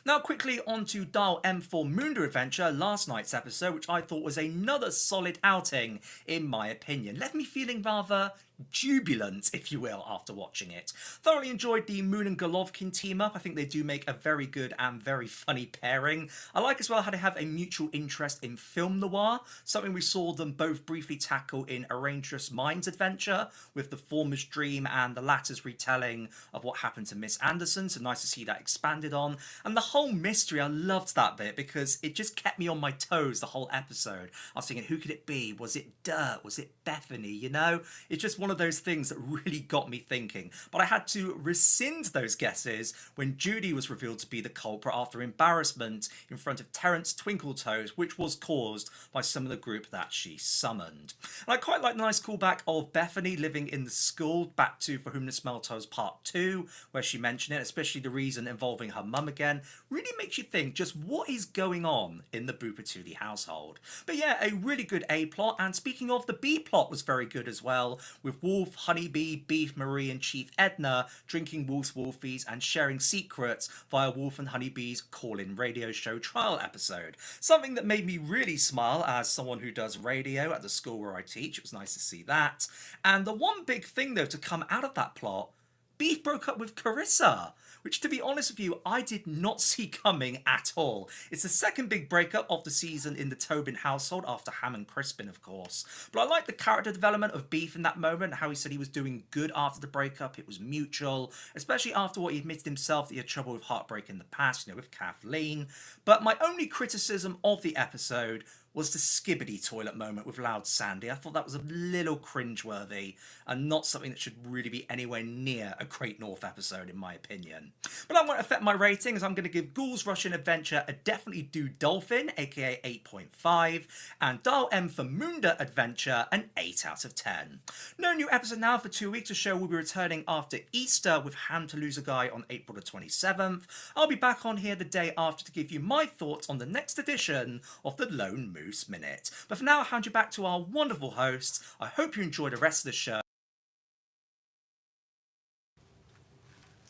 Now quickly on to Dial M for Moonder Adventure, last night's episode, which I thought was another solid outing in my opinion. Left me feeling rather jubilant, if you will, after watching it. Thoroughly enjoyed the Moon and Golovkin team up. I think they do make a very good and very funny pairing. I like as well how they have a mutual interest in film noir, something we saw them both briefly tackle in A Rangerous Minds Adventure, with the former's dream and the latter's retelling of what happened to Miss Anderson, so nice to see that expanded on. And the whole mystery, I loved that bit because it just kept me on my toes the whole episode. I was thinking, who could it be? Was it Dirt? Was it Bethany? You know? It's just one of those things that really got me thinking. But I had to rescind those guesses when Judy was revealed to be the culprit after embarrassment in front of Terence Twinkletoes, which was caused by some of the group that she summoned. And I quite like the nice callback of Bethany living in the school back to For Whom the Smell Tells Part 2, where she mentioned it, especially the reason involving her mum again. Really makes you think just what is going on in the Bupatuli household. But yeah, a really good A plot, and speaking of, the B plot was very good as well, with Wolf, Honeybee, Beef, Marie and Chief Edna drinking Wolf's Wolfies and sharing secrets via Wolf and Honeybee's call-in radio show trial episode. Something that made me really smile as someone who does radio at the school where I teach. It was nice to see that. And the one big thing though to come out of that plot, Beef broke up with Carissa, which to be honest with you, I did not see coming at all. It's the second big breakup of the season in the Tobin household after Ham and Crispin, of course. But I like the character development of Beef in that moment, how he said he was doing good after the breakup, it was mutual, especially after what he admitted himself that he had trouble with heartbreak in the past, with Kathleen. But my only criticism of the episode was the skibbity toilet moment with Loud Sandy. I thought that was a little cringeworthy and not something that should really be anywhere near a Great North episode in my opinion. But that won't affect my rating as I'm going to give Ghoul's Rush In Adventure a definitely do Dolphin, aka 8.5, and Dial M for Moonder Adventure an 8 out of 10. No new episode now for 2 weeks. The show will be returning after Easter with Ham to Lose a Guy on April the 27th. I'll be back on here the day after to give you my thoughts on the next edition of the Lone Moose Minute. But for now, I'll hand you back to our wonderful hosts. I hope you enjoy the rest of the show.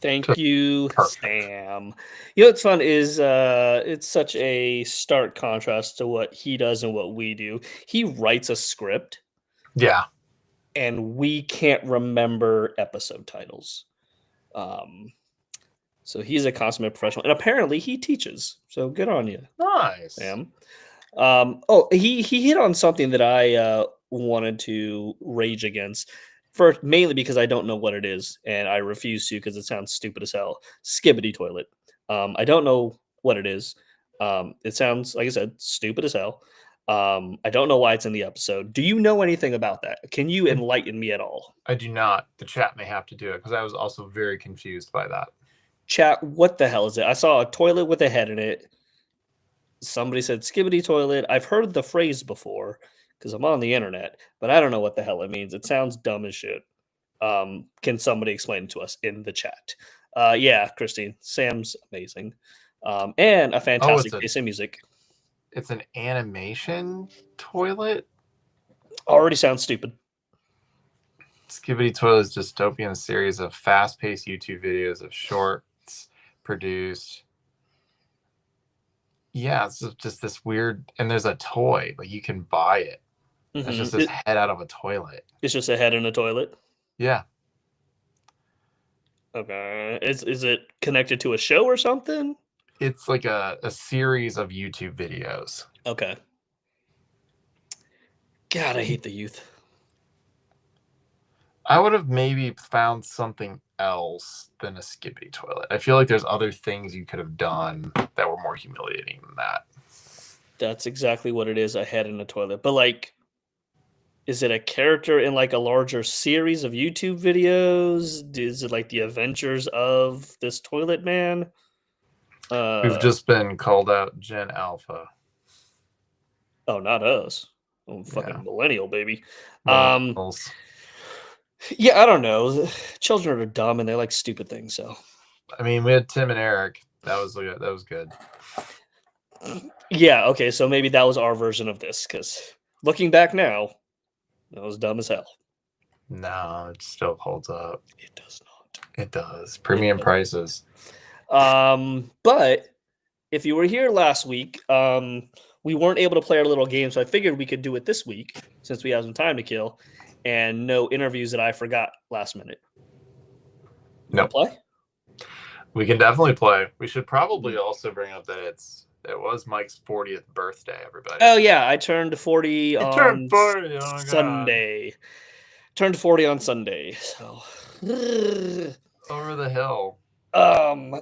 Thank you, Sam. You know what's fun is it's such a stark contrast to what he does and what we do. He writes a script. Yeah. And we can't remember episode titles. So he's a consummate professional. And apparently he teaches. So good on you. Nice. Sam. He hit on something that I wanted to rage against. First, mainly because I don't know what it is, and I refuse to because it sounds stupid as hell. Skibbity toilet. I don't know what it is. It sounds, like I said, stupid as hell. I don't know why it's in the episode. Do you know anything about that? Can you enlighten me at all? I do not. The chat may have to do it because I was also very confused by that. Chat, what the hell is it? I saw a toilet with a head in it. Somebody said skibbity toilet. I've heard the phrase before because I'm on the internet, but I don't know what the hell it means. It sounds dumb as shit. Can somebody explain it to us in the chat? Yeah, Christine, Sam's amazing, and a fantastic piece of music. It's an animation toilet. Already sounds stupid. Skibbity Toilet's dystopian series of fast-paced YouTube videos of shorts produced. Yeah, it's just this weird, and there's a toy, like you can buy it. It's just this head out of a toilet. It's just a head in a toilet. Yeah. Okay. Is it connected to a show or something? It's like a series of YouTube videos. Okay. God, I hate the youth. I would have maybe found something else than a skibbity toilet. I feel like there's other things you could have done that were more humiliating than that. That's exactly what it is, a head in a toilet. But like, is it a character in like a larger series of YouTube videos? Is it like the adventures of this toilet man? We've just been called out Gen Alpha. Oh, not us. I'm fucking millennial, baby. Millennials. Yeah, I don't know. Children are dumb and they like stupid things. So, I mean, we had Tim and Eric. That was good. Yeah. Okay. So maybe that was our version of this. Because looking back now, that was dumb as hell. No, it still holds up. It does not. It does. Premium prices. But if you were here last week, we weren't able to play our little game, so I figured we could do it this week since we have some time to kill, and no interviews that I forgot last minute. No. Play? We can definitely play. We should probably also bring up that it was Mike's 40th birthday, everybody. Oh yeah, I turned 40 on 40. Oh, Sunday. God. Turned 40 on Sunday. So over the hill.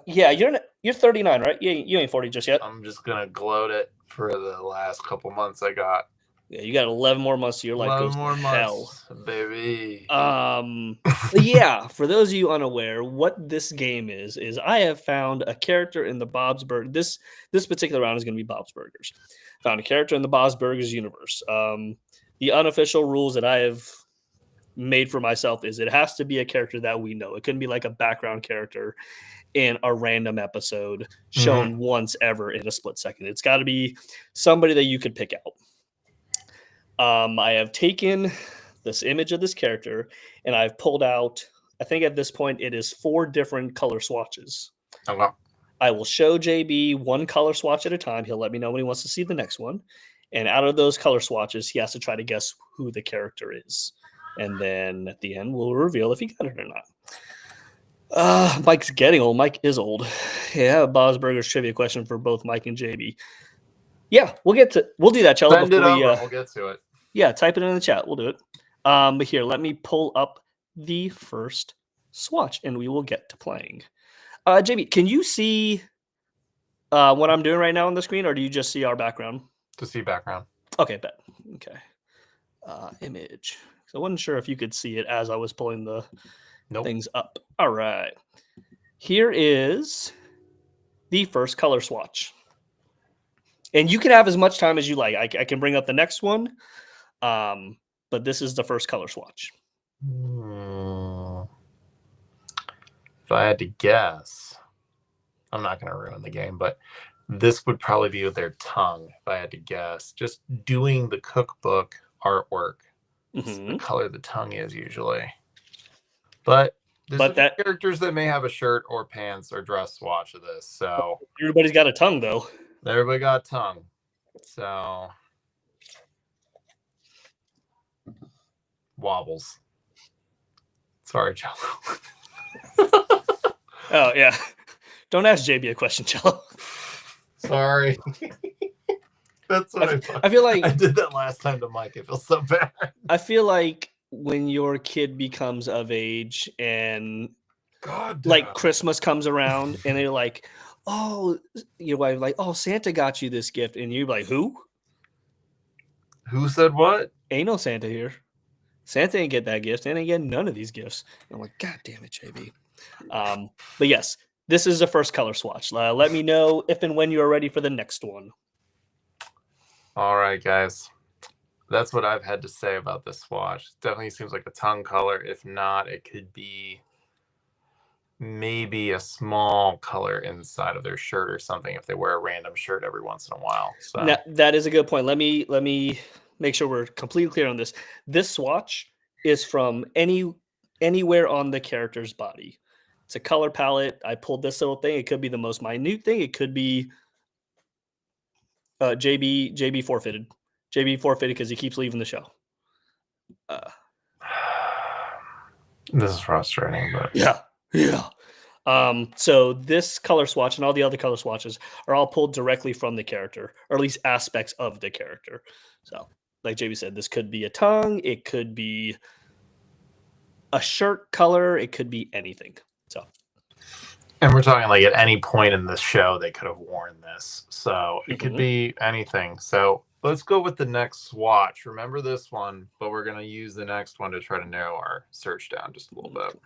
Yeah, you're 39, right? You ain't 40 just yet. I'm just gonna gloat it for the last couple months I got. Yeah, you got 11 more months of your life goes to hell, baby. Yeah, for those of you unaware, what this game is I have found a character in the Bob's Burgers. This particular round is going to be Bob's Burgers. Found a character in the Bob's Burgers universe. The unofficial rules that I have made for myself is it has to be a character that we know. It couldn't be like a background character in a random episode shown once ever in a split second. It's got to be somebody that you could pick out. I have taken this image of this character and I've pulled out, I think at this point it is 4 different color swatches. Okay. I will show JB one color swatch at a time. He'll let me know when he wants to see the next one. And out of those color swatches, he has to try to guess who the character is. And then at the end, we'll reveal if he got it or not. Mike's getting old. Mike is old. Yeah, Bob's Burgers trivia question for both Mike and JB. Yeah, we'll do that, Cello. Send it over. We'll get to it. Yeah, type it in the chat. We'll do it. But here, let me pull up the first swatch, and we will get to playing. JB, can you see what I'm doing right now on the screen, or do you just see our background? Just see background. Okay, bet. Okay. Image. So I wasn't sure if you could see it as I was pulling the things up. All right. Here is the first color swatch. And you can have as much time as you like. I can bring up the next one. But this is the first color swatch. If I had to guess, I'm not going to ruin the game, but this would probably be with their tongue, if I had to guess. Just doing the cookbook artwork. The color the tongue is usually. But there's characters that may have a shirt or pants or dress swatch of this. So everybody's got a tongue, though. Everybody got a tongue. So wobbles. Sorry, Cello. Oh yeah. Don't ask JB a question, Cello. Sorry. That's what I feel like I did that last time to Mike. It feels so bad. I feel like when your kid becomes of age and like Christmas comes around and they're like, oh, your wife like, oh, Santa got you this gift, and you're like, who? Who said what? Ain't no Santa here. Santa ain't get that gift. Santa ain't get none of these gifts. And I'm like, God damn it, JB. But yes, this is the first color swatch. Let me know if and when you are ready for the next one. All right, guys. That's what I've had to say about this swatch. Definitely seems like a tongue color. If not, it could be maybe a small color inside of their shirt or something if they wear a random shirt every once in a while. So Now, that is a good point. Let me make sure we're completely clear on this. This swatch is from anywhere on the character's body. It's a color palette. I pulled this little thing. It could be the most minute thing. It could be JB forfeited. JB forfeited because he keeps leaving the show. this is frustrating, but Yeah. So this color swatch and all the other color swatches are all pulled directly from the character, or at least aspects of the character. So, like JB said, this could be a tongue, it could be a shirt color, it could be anything. So, and we're talking like at any point in the show they could have worn this. So it could be anything. So let's go with the next swatch. Remember this one, but we're going to use the next one to try to narrow our search down just a little bit.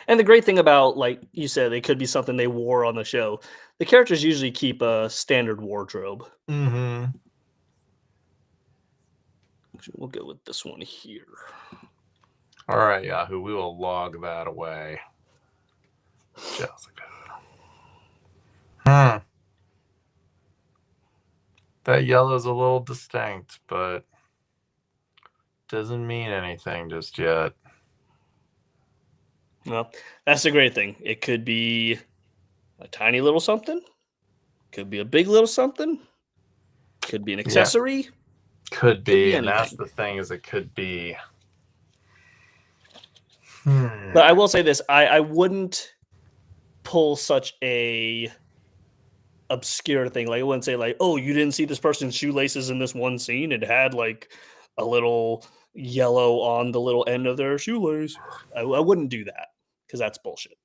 And the great thing about, like you said, it could be something they wore on the show. The characters usually keep a standard wardrobe. Mm-hmm. We'll go with this one here. All right, Yahoo, we will log that away. Jessica. That yellow's a little distinct, but doesn't mean anything just yet. Well, that's the great thing. It could be a tiny little something. Could be a big little something. Could be an accessory. Yeah. Could be, and anything. that's the thing, is it could be. But I will say this: I wouldn't pull such a obscure thing. Like I wouldn't say like, oh, you didn't see this person's shoelaces in this one scene. It had like a little yellow on the little end of their shoelace. I wouldn't do that because that's bullshit.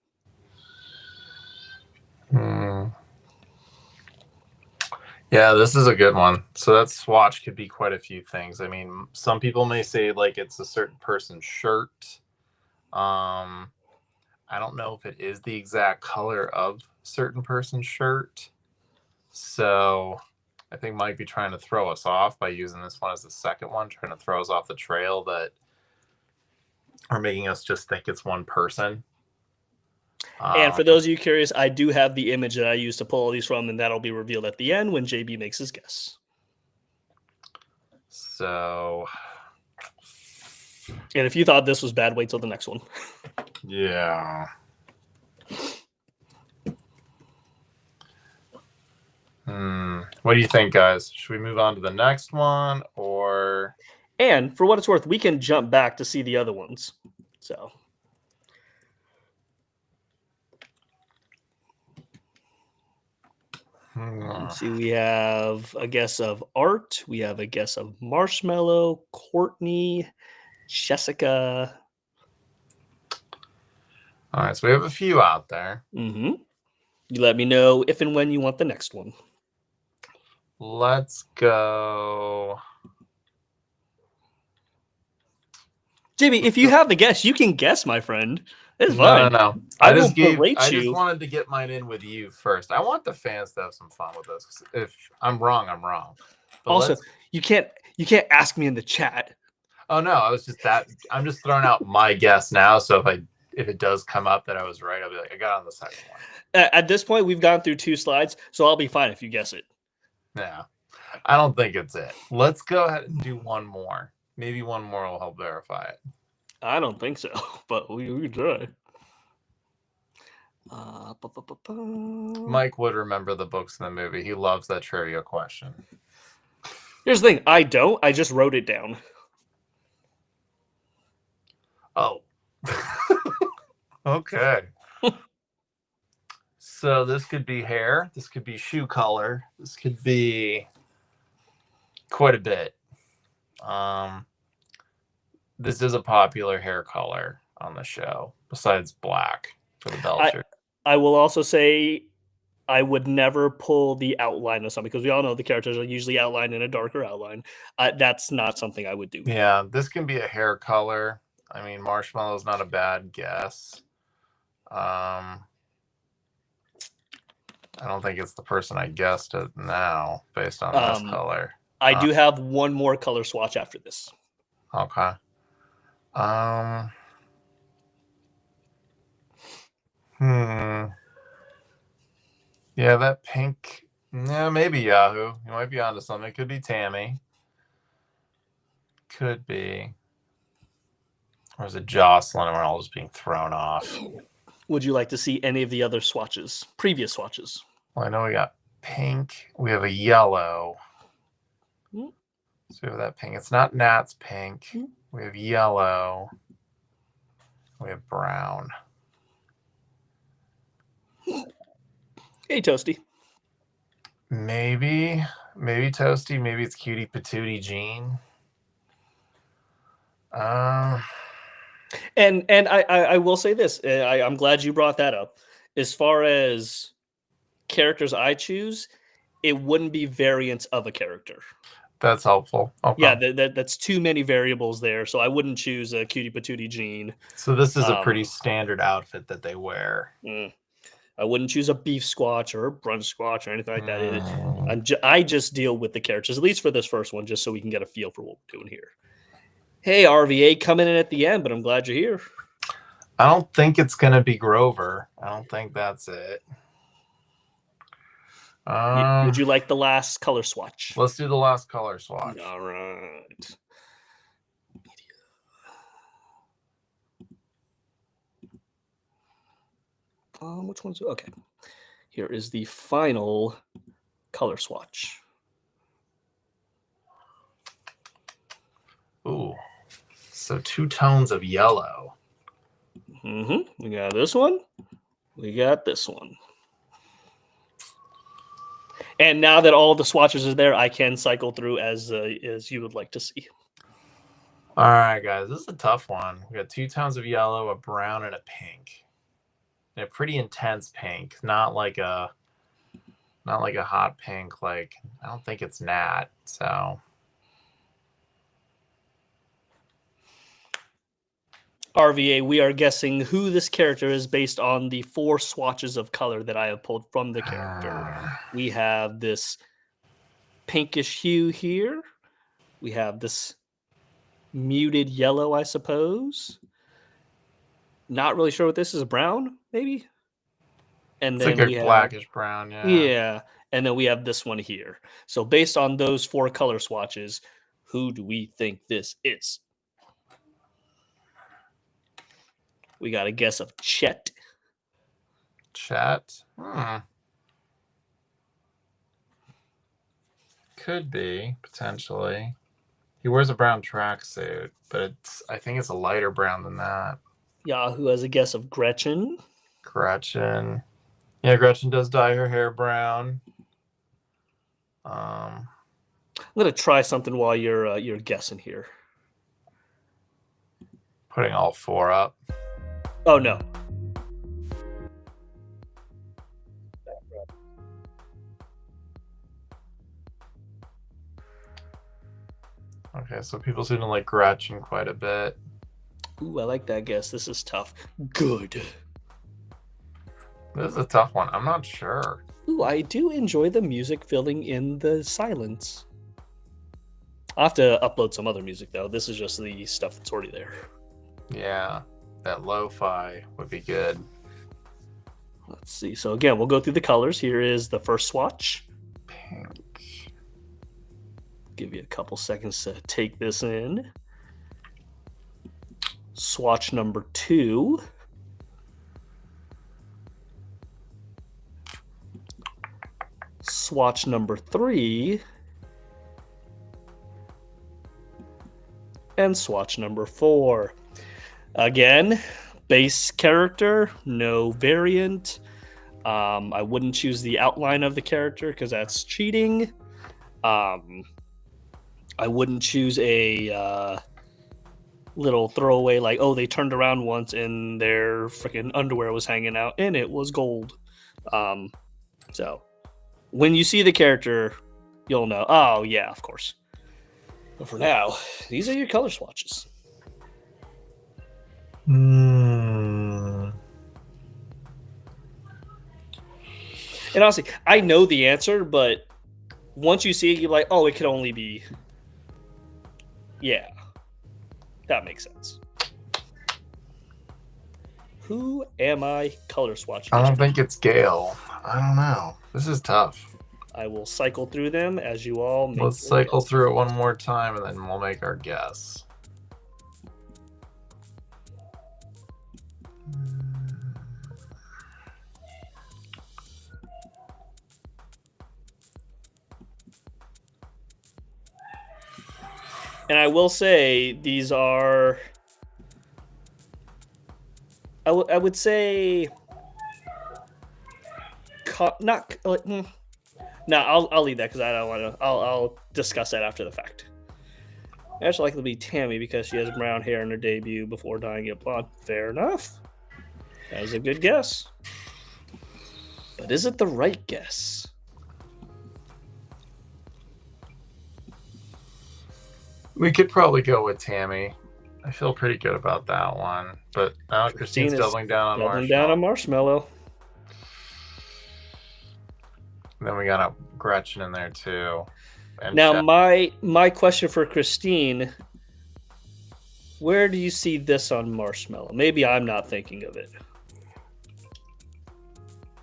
Yeah, this is a good one. So that swatch could be quite a few things. I mean, some people may say like it's a certain person's shirt. I don't know if it is the exact color of certain person's shirt. So I think might be trying to throw us off by using this one as the second one, trying to throw us off the trail that are making us just think it's one person. And for those of you curious, I do have the image that I used to pull all these from, and that'll be revealed at the end when JB makes his guess. So, and if you thought this was bad, wait till the next one. Yeah. What do you think, guys? Should we move on to the next one, or? And for what it's worth, we can jump back to see the other ones. So. Let's see, we have a guess of Art. We have a guess of Marshmallow, Courtney, Jessica. All right, so we have a few out there. You let me know if and when you want the next one. Let's go. JB, if you have the guess, you can guess, my friend. It's fine. No. I just wanted to get mine in with you first. I want the fans to have some fun with this. If I'm wrong, I'm wrong. But also, you can't ask me in the chat. Oh no, I'm just throwing out my guess now. So if it does come up that I was right, I'll be like, I got on the second one. At this point, we've gone through 2 slides, so I'll be fine if you guess it. Yeah, I don't think it's it. Let's go ahead and do one more. Maybe one more will help verify it. I don't think so, but we can try. Mike would remember the books in the movie. He loves that trivia question. Here's the thing. I don't. I just wrote it down. Oh. Okay. So this could be hair. This could be shoe color. This could be quite a bit. This is a popular hair color on the show, besides black for the Belcher. I will also say I would never pull the outline of something because we all know the characters are usually outlined in a darker outline. That's not something I would do. Yeah, this can be a hair color. I mean, marshmallow is not a bad guess. I don't think it's the person I guessed it now, based on this color. I do have one more color swatch after this. Okay. Yeah, that pink. Yeah, maybe Yahoo. You might be onto something. It could be Tammy. Could be. Or is it Jocelyn and we're all just being thrown off? Would you like to see any of the other swatches, previous swatches? Well, I know we got pink. We have a yellow. Mm. So we have that pink. It's not Nat's pink. Mm. We have yellow. We have brown. Hey, Toasty. Maybe Toasty. Maybe it's Cutie Patootie Jean. And I will say this. I'm glad you brought that up. As far as characters I choose, it wouldn't be variants of a character. That's helpful. Okay. Yeah, that's too many variables there. So I wouldn't choose a Cutie Patootie Jean. So this is a pretty standard outfit that they wear. I wouldn't choose a beef squatch or a brunch squatch or anything like that. I just deal with the characters, at least for this first one, just so we can get a feel for what we're doing here. Hey, RVA coming in at the end, but I'm glad you're here. I don't think it's going to be Grover. I don't think that's it. Would you like the last color swatch? Let's do the last color swatch. All right. Which one's okay? Here is the final color swatch. Ooh, so 2 tones of yellow. We got this one. We got this one. And now that all the swatches are there, I can cycle through as you would like to see. All right, guys, this is a tough one. We got 2 tones of yellow, a brown, and a pink. And a pretty intense pink, not like a hot pink. Like, I don't think it's Nat. So, RVA, we are guessing who this character is based on the 4 swatches of color that I have pulled from the character. We have this pinkish hue here. We have this muted yellow, I suppose. Not really sure what this is. Brown, maybe? And it's then like we a have, blackish brown, yeah. Yeah. And then we have this one here. So based on those 4 color swatches, who do we think this is? We got a guess of Chet. Chet? Could be, potentially. He wears a brown tracksuit, but I think it's a lighter brown than that. Yahoo has a guess of Gretchen. Gretchen. Yeah, Gretchen does dye her hair brown. I'm gonna try something while you're guessing here. Putting all 4 up. Oh no. Okay, so people seem to like Gretchen quite a bit. Ooh, I like that guess. This is tough. Good. This is a tough one. I'm not sure. Ooh, I do enjoy the music filling in the silence. I'll have to upload some other music, though. This is just the stuff that's already there. Yeah, that lo-fi would be good. Let's see. So again, we'll go through the colors. Here is the first swatch. Pink. Give you a couple seconds to take this in. Swatch number 2. Swatch number 3. And swatch number 4. Again, base character, no variant. I wouldn't choose the outline of the character because that's cheating. I wouldn't choose a little throwaway like, oh, they turned around once and their freaking underwear was hanging out and it was gold. So when you see the character, you'll know, oh, yeah, of course. But for now, these are your color swatches. And honestly, I know the answer, but once you see it, you're like, oh, it could only be. Yeah, that makes sense. Who am I color swatching? I don't think it's Gale. I don't know. This is tough. I will cycle through them as you all make Let's your cycle guess. through it one more time and then we'll make our guess. And I will say these are. I would say. Not. No, I'll leave that because I don't want to. I'll discuss that after the fact. I actually like to be Tammy because she has brown hair in her debut before dyeing it blonde. Fair enough. That was a good guess. But is it the right guess? We could probably go with Tammy. I feel pretty good about that one. But now Christine's doubling down on Marshmallow. And then we got a Gretchen in there too. And now Chad. my question for Christine, where do you see this on Marshmallow? Maybe I'm not thinking of it.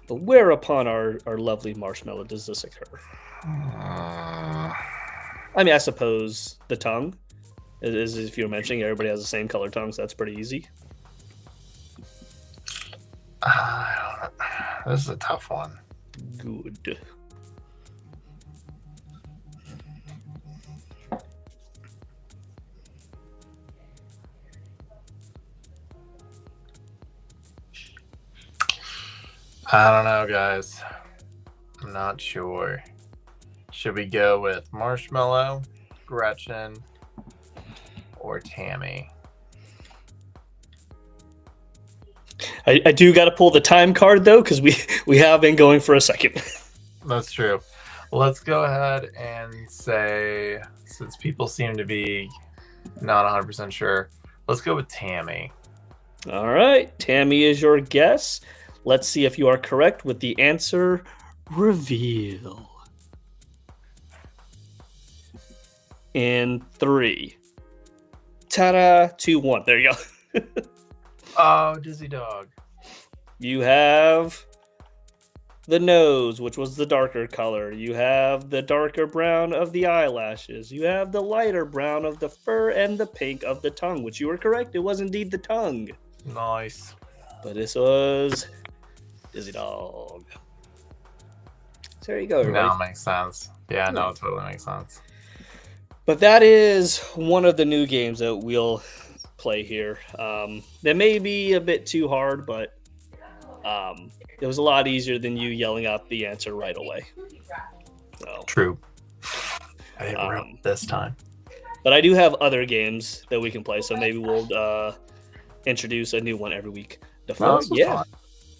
But where upon our lovely Marshmallow does this occur? I mean, I suppose the tongue is if you're mentioning everybody has the same color tongue, so that's pretty easy. This is a tough one. Good. I don't know, guys. I'm not sure. Should we go with Marshmallow, Gretchen, or Tammy? I do got to pull the time card though, because we have been going for a second. That's true. Let's go ahead and say, since people seem to be not 100% sure, let's go with Tammy. All right, Tammy is your guess. Let's see if you are correct with the answer reveal. In 3. Ta-da! 2, 1. There you go. Oh, Dizzy Dog. You have the nose, which was the darker color. You have the darker brown of the eyelashes. You have the lighter brown of the fur and the pink of the tongue, which you were correct. It was indeed the tongue. Nice. But this was Dizzy Dog. So there you go, everybody. Now it makes sense. Yeah, no, it totally makes sense. But that is one of the new games that we'll play here. That may be a bit too hard, but it was a lot easier than you yelling out the answer right away. So, true. I didn't rip this time. But I do have other games that we can play, so maybe we'll introduce a new one every week. The fuck? Yeah. Fun.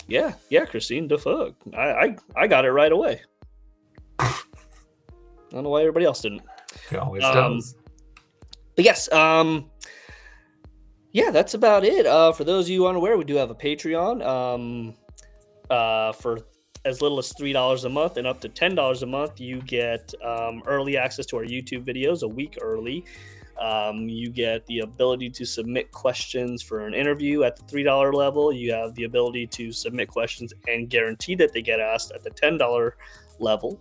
Yeah, Christine, the fuck. I got it right away. I don't know why everybody else didn't. It always does. But yes, yeah, that's about it. For those of you unaware, we do have a Patreon. For as little as $3 a month and up to $10 a month, you get early access to our YouTube videos a week early. You get the ability to submit questions for an interview at the $3 level. You have the ability to submit questions and guarantee that they get asked at the $10 level.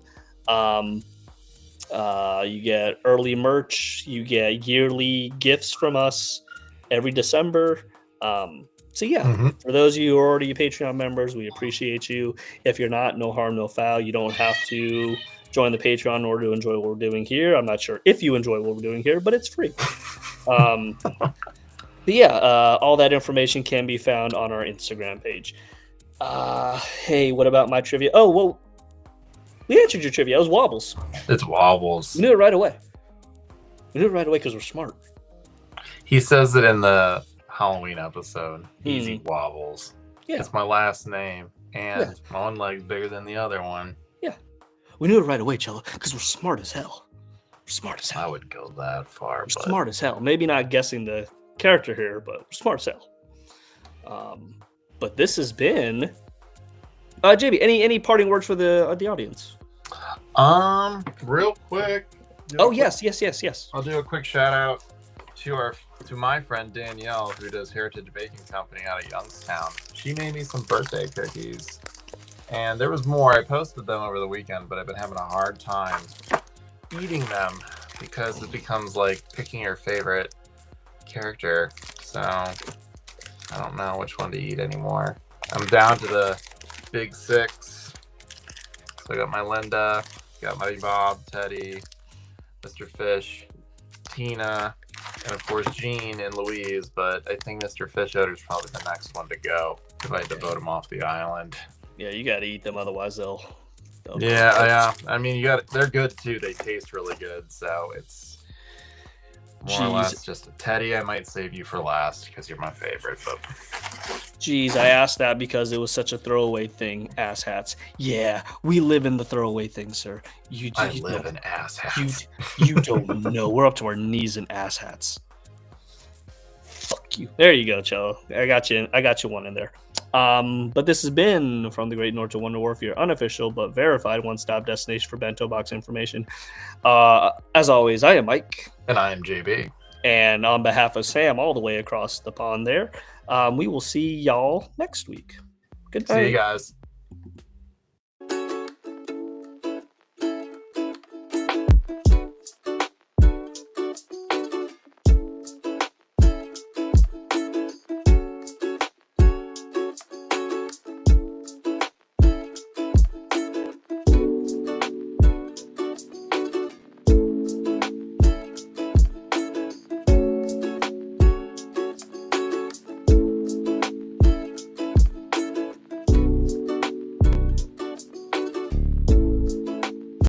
You get early merch. You get yearly gifts from us every December. So yeah, For those of you who are already Patreon members, we appreciate you. If you're not, no harm, no foul. You don't have to join the Patreon in order to enjoy what we're doing here. I'm not sure if you enjoy what we're doing here, but it's free. But yeah, all that information can be found on our Instagram page. Hey, what about my trivia? Oh, well, we answered your trivia. It was Wobbles. It's Wobbles. We knew it right away. We knew it right away because we're smart. He says it in the Halloween episode. Easy Wobbles. Yeah. It's my last name, and my one leg's bigger than the other one. Yeah. We knew it right away, Cello, because we're smart as hell. We're smart as hell. I would go that far. We're smart as hell. Maybe not guessing the character here, but we're smart as hell. But this has been JB, any parting words for the audience? Real quick. Oh yes. I'll do a quick shout out to my friend Danielle, who does Heritage Baking Company out of Youngstown. She made me some birthday cookies, and there was more. I posted them over the weekend, but I've been having a hard time eating them because it becomes like picking your favorite character. So I don't know which one to eat anymore. I'm down to the big six. So I got my Linda, got my Bob, Teddy, Mr. Fish, Tina, and of course Jean and Louise. But I think Mr. Fish Odor is probably the next one to go if I had to vote him off the island. Yeah, you got to eat them, otherwise they'll Yeah. I mean, they're good too. They taste really good, so it's more or less just a Teddy. I might save you for last because you're my favorite. But Jeez, I asked that because it was such a throwaway thing. Ass hats. Yeah, we live in the throwaway thing, sir. I live in ass hats. You don't know. We're up to our knees in ass hats. Fuck you. There you go, Cello. I got you one in there. But this has been From the Great North to Wonder Wharf, your unofficial but verified one-stop destination for bento box information. As always, I am Mike. And I am JB. And on behalf of Sam all the way across the pond there, we will see y'all next week. Good night. See you guys.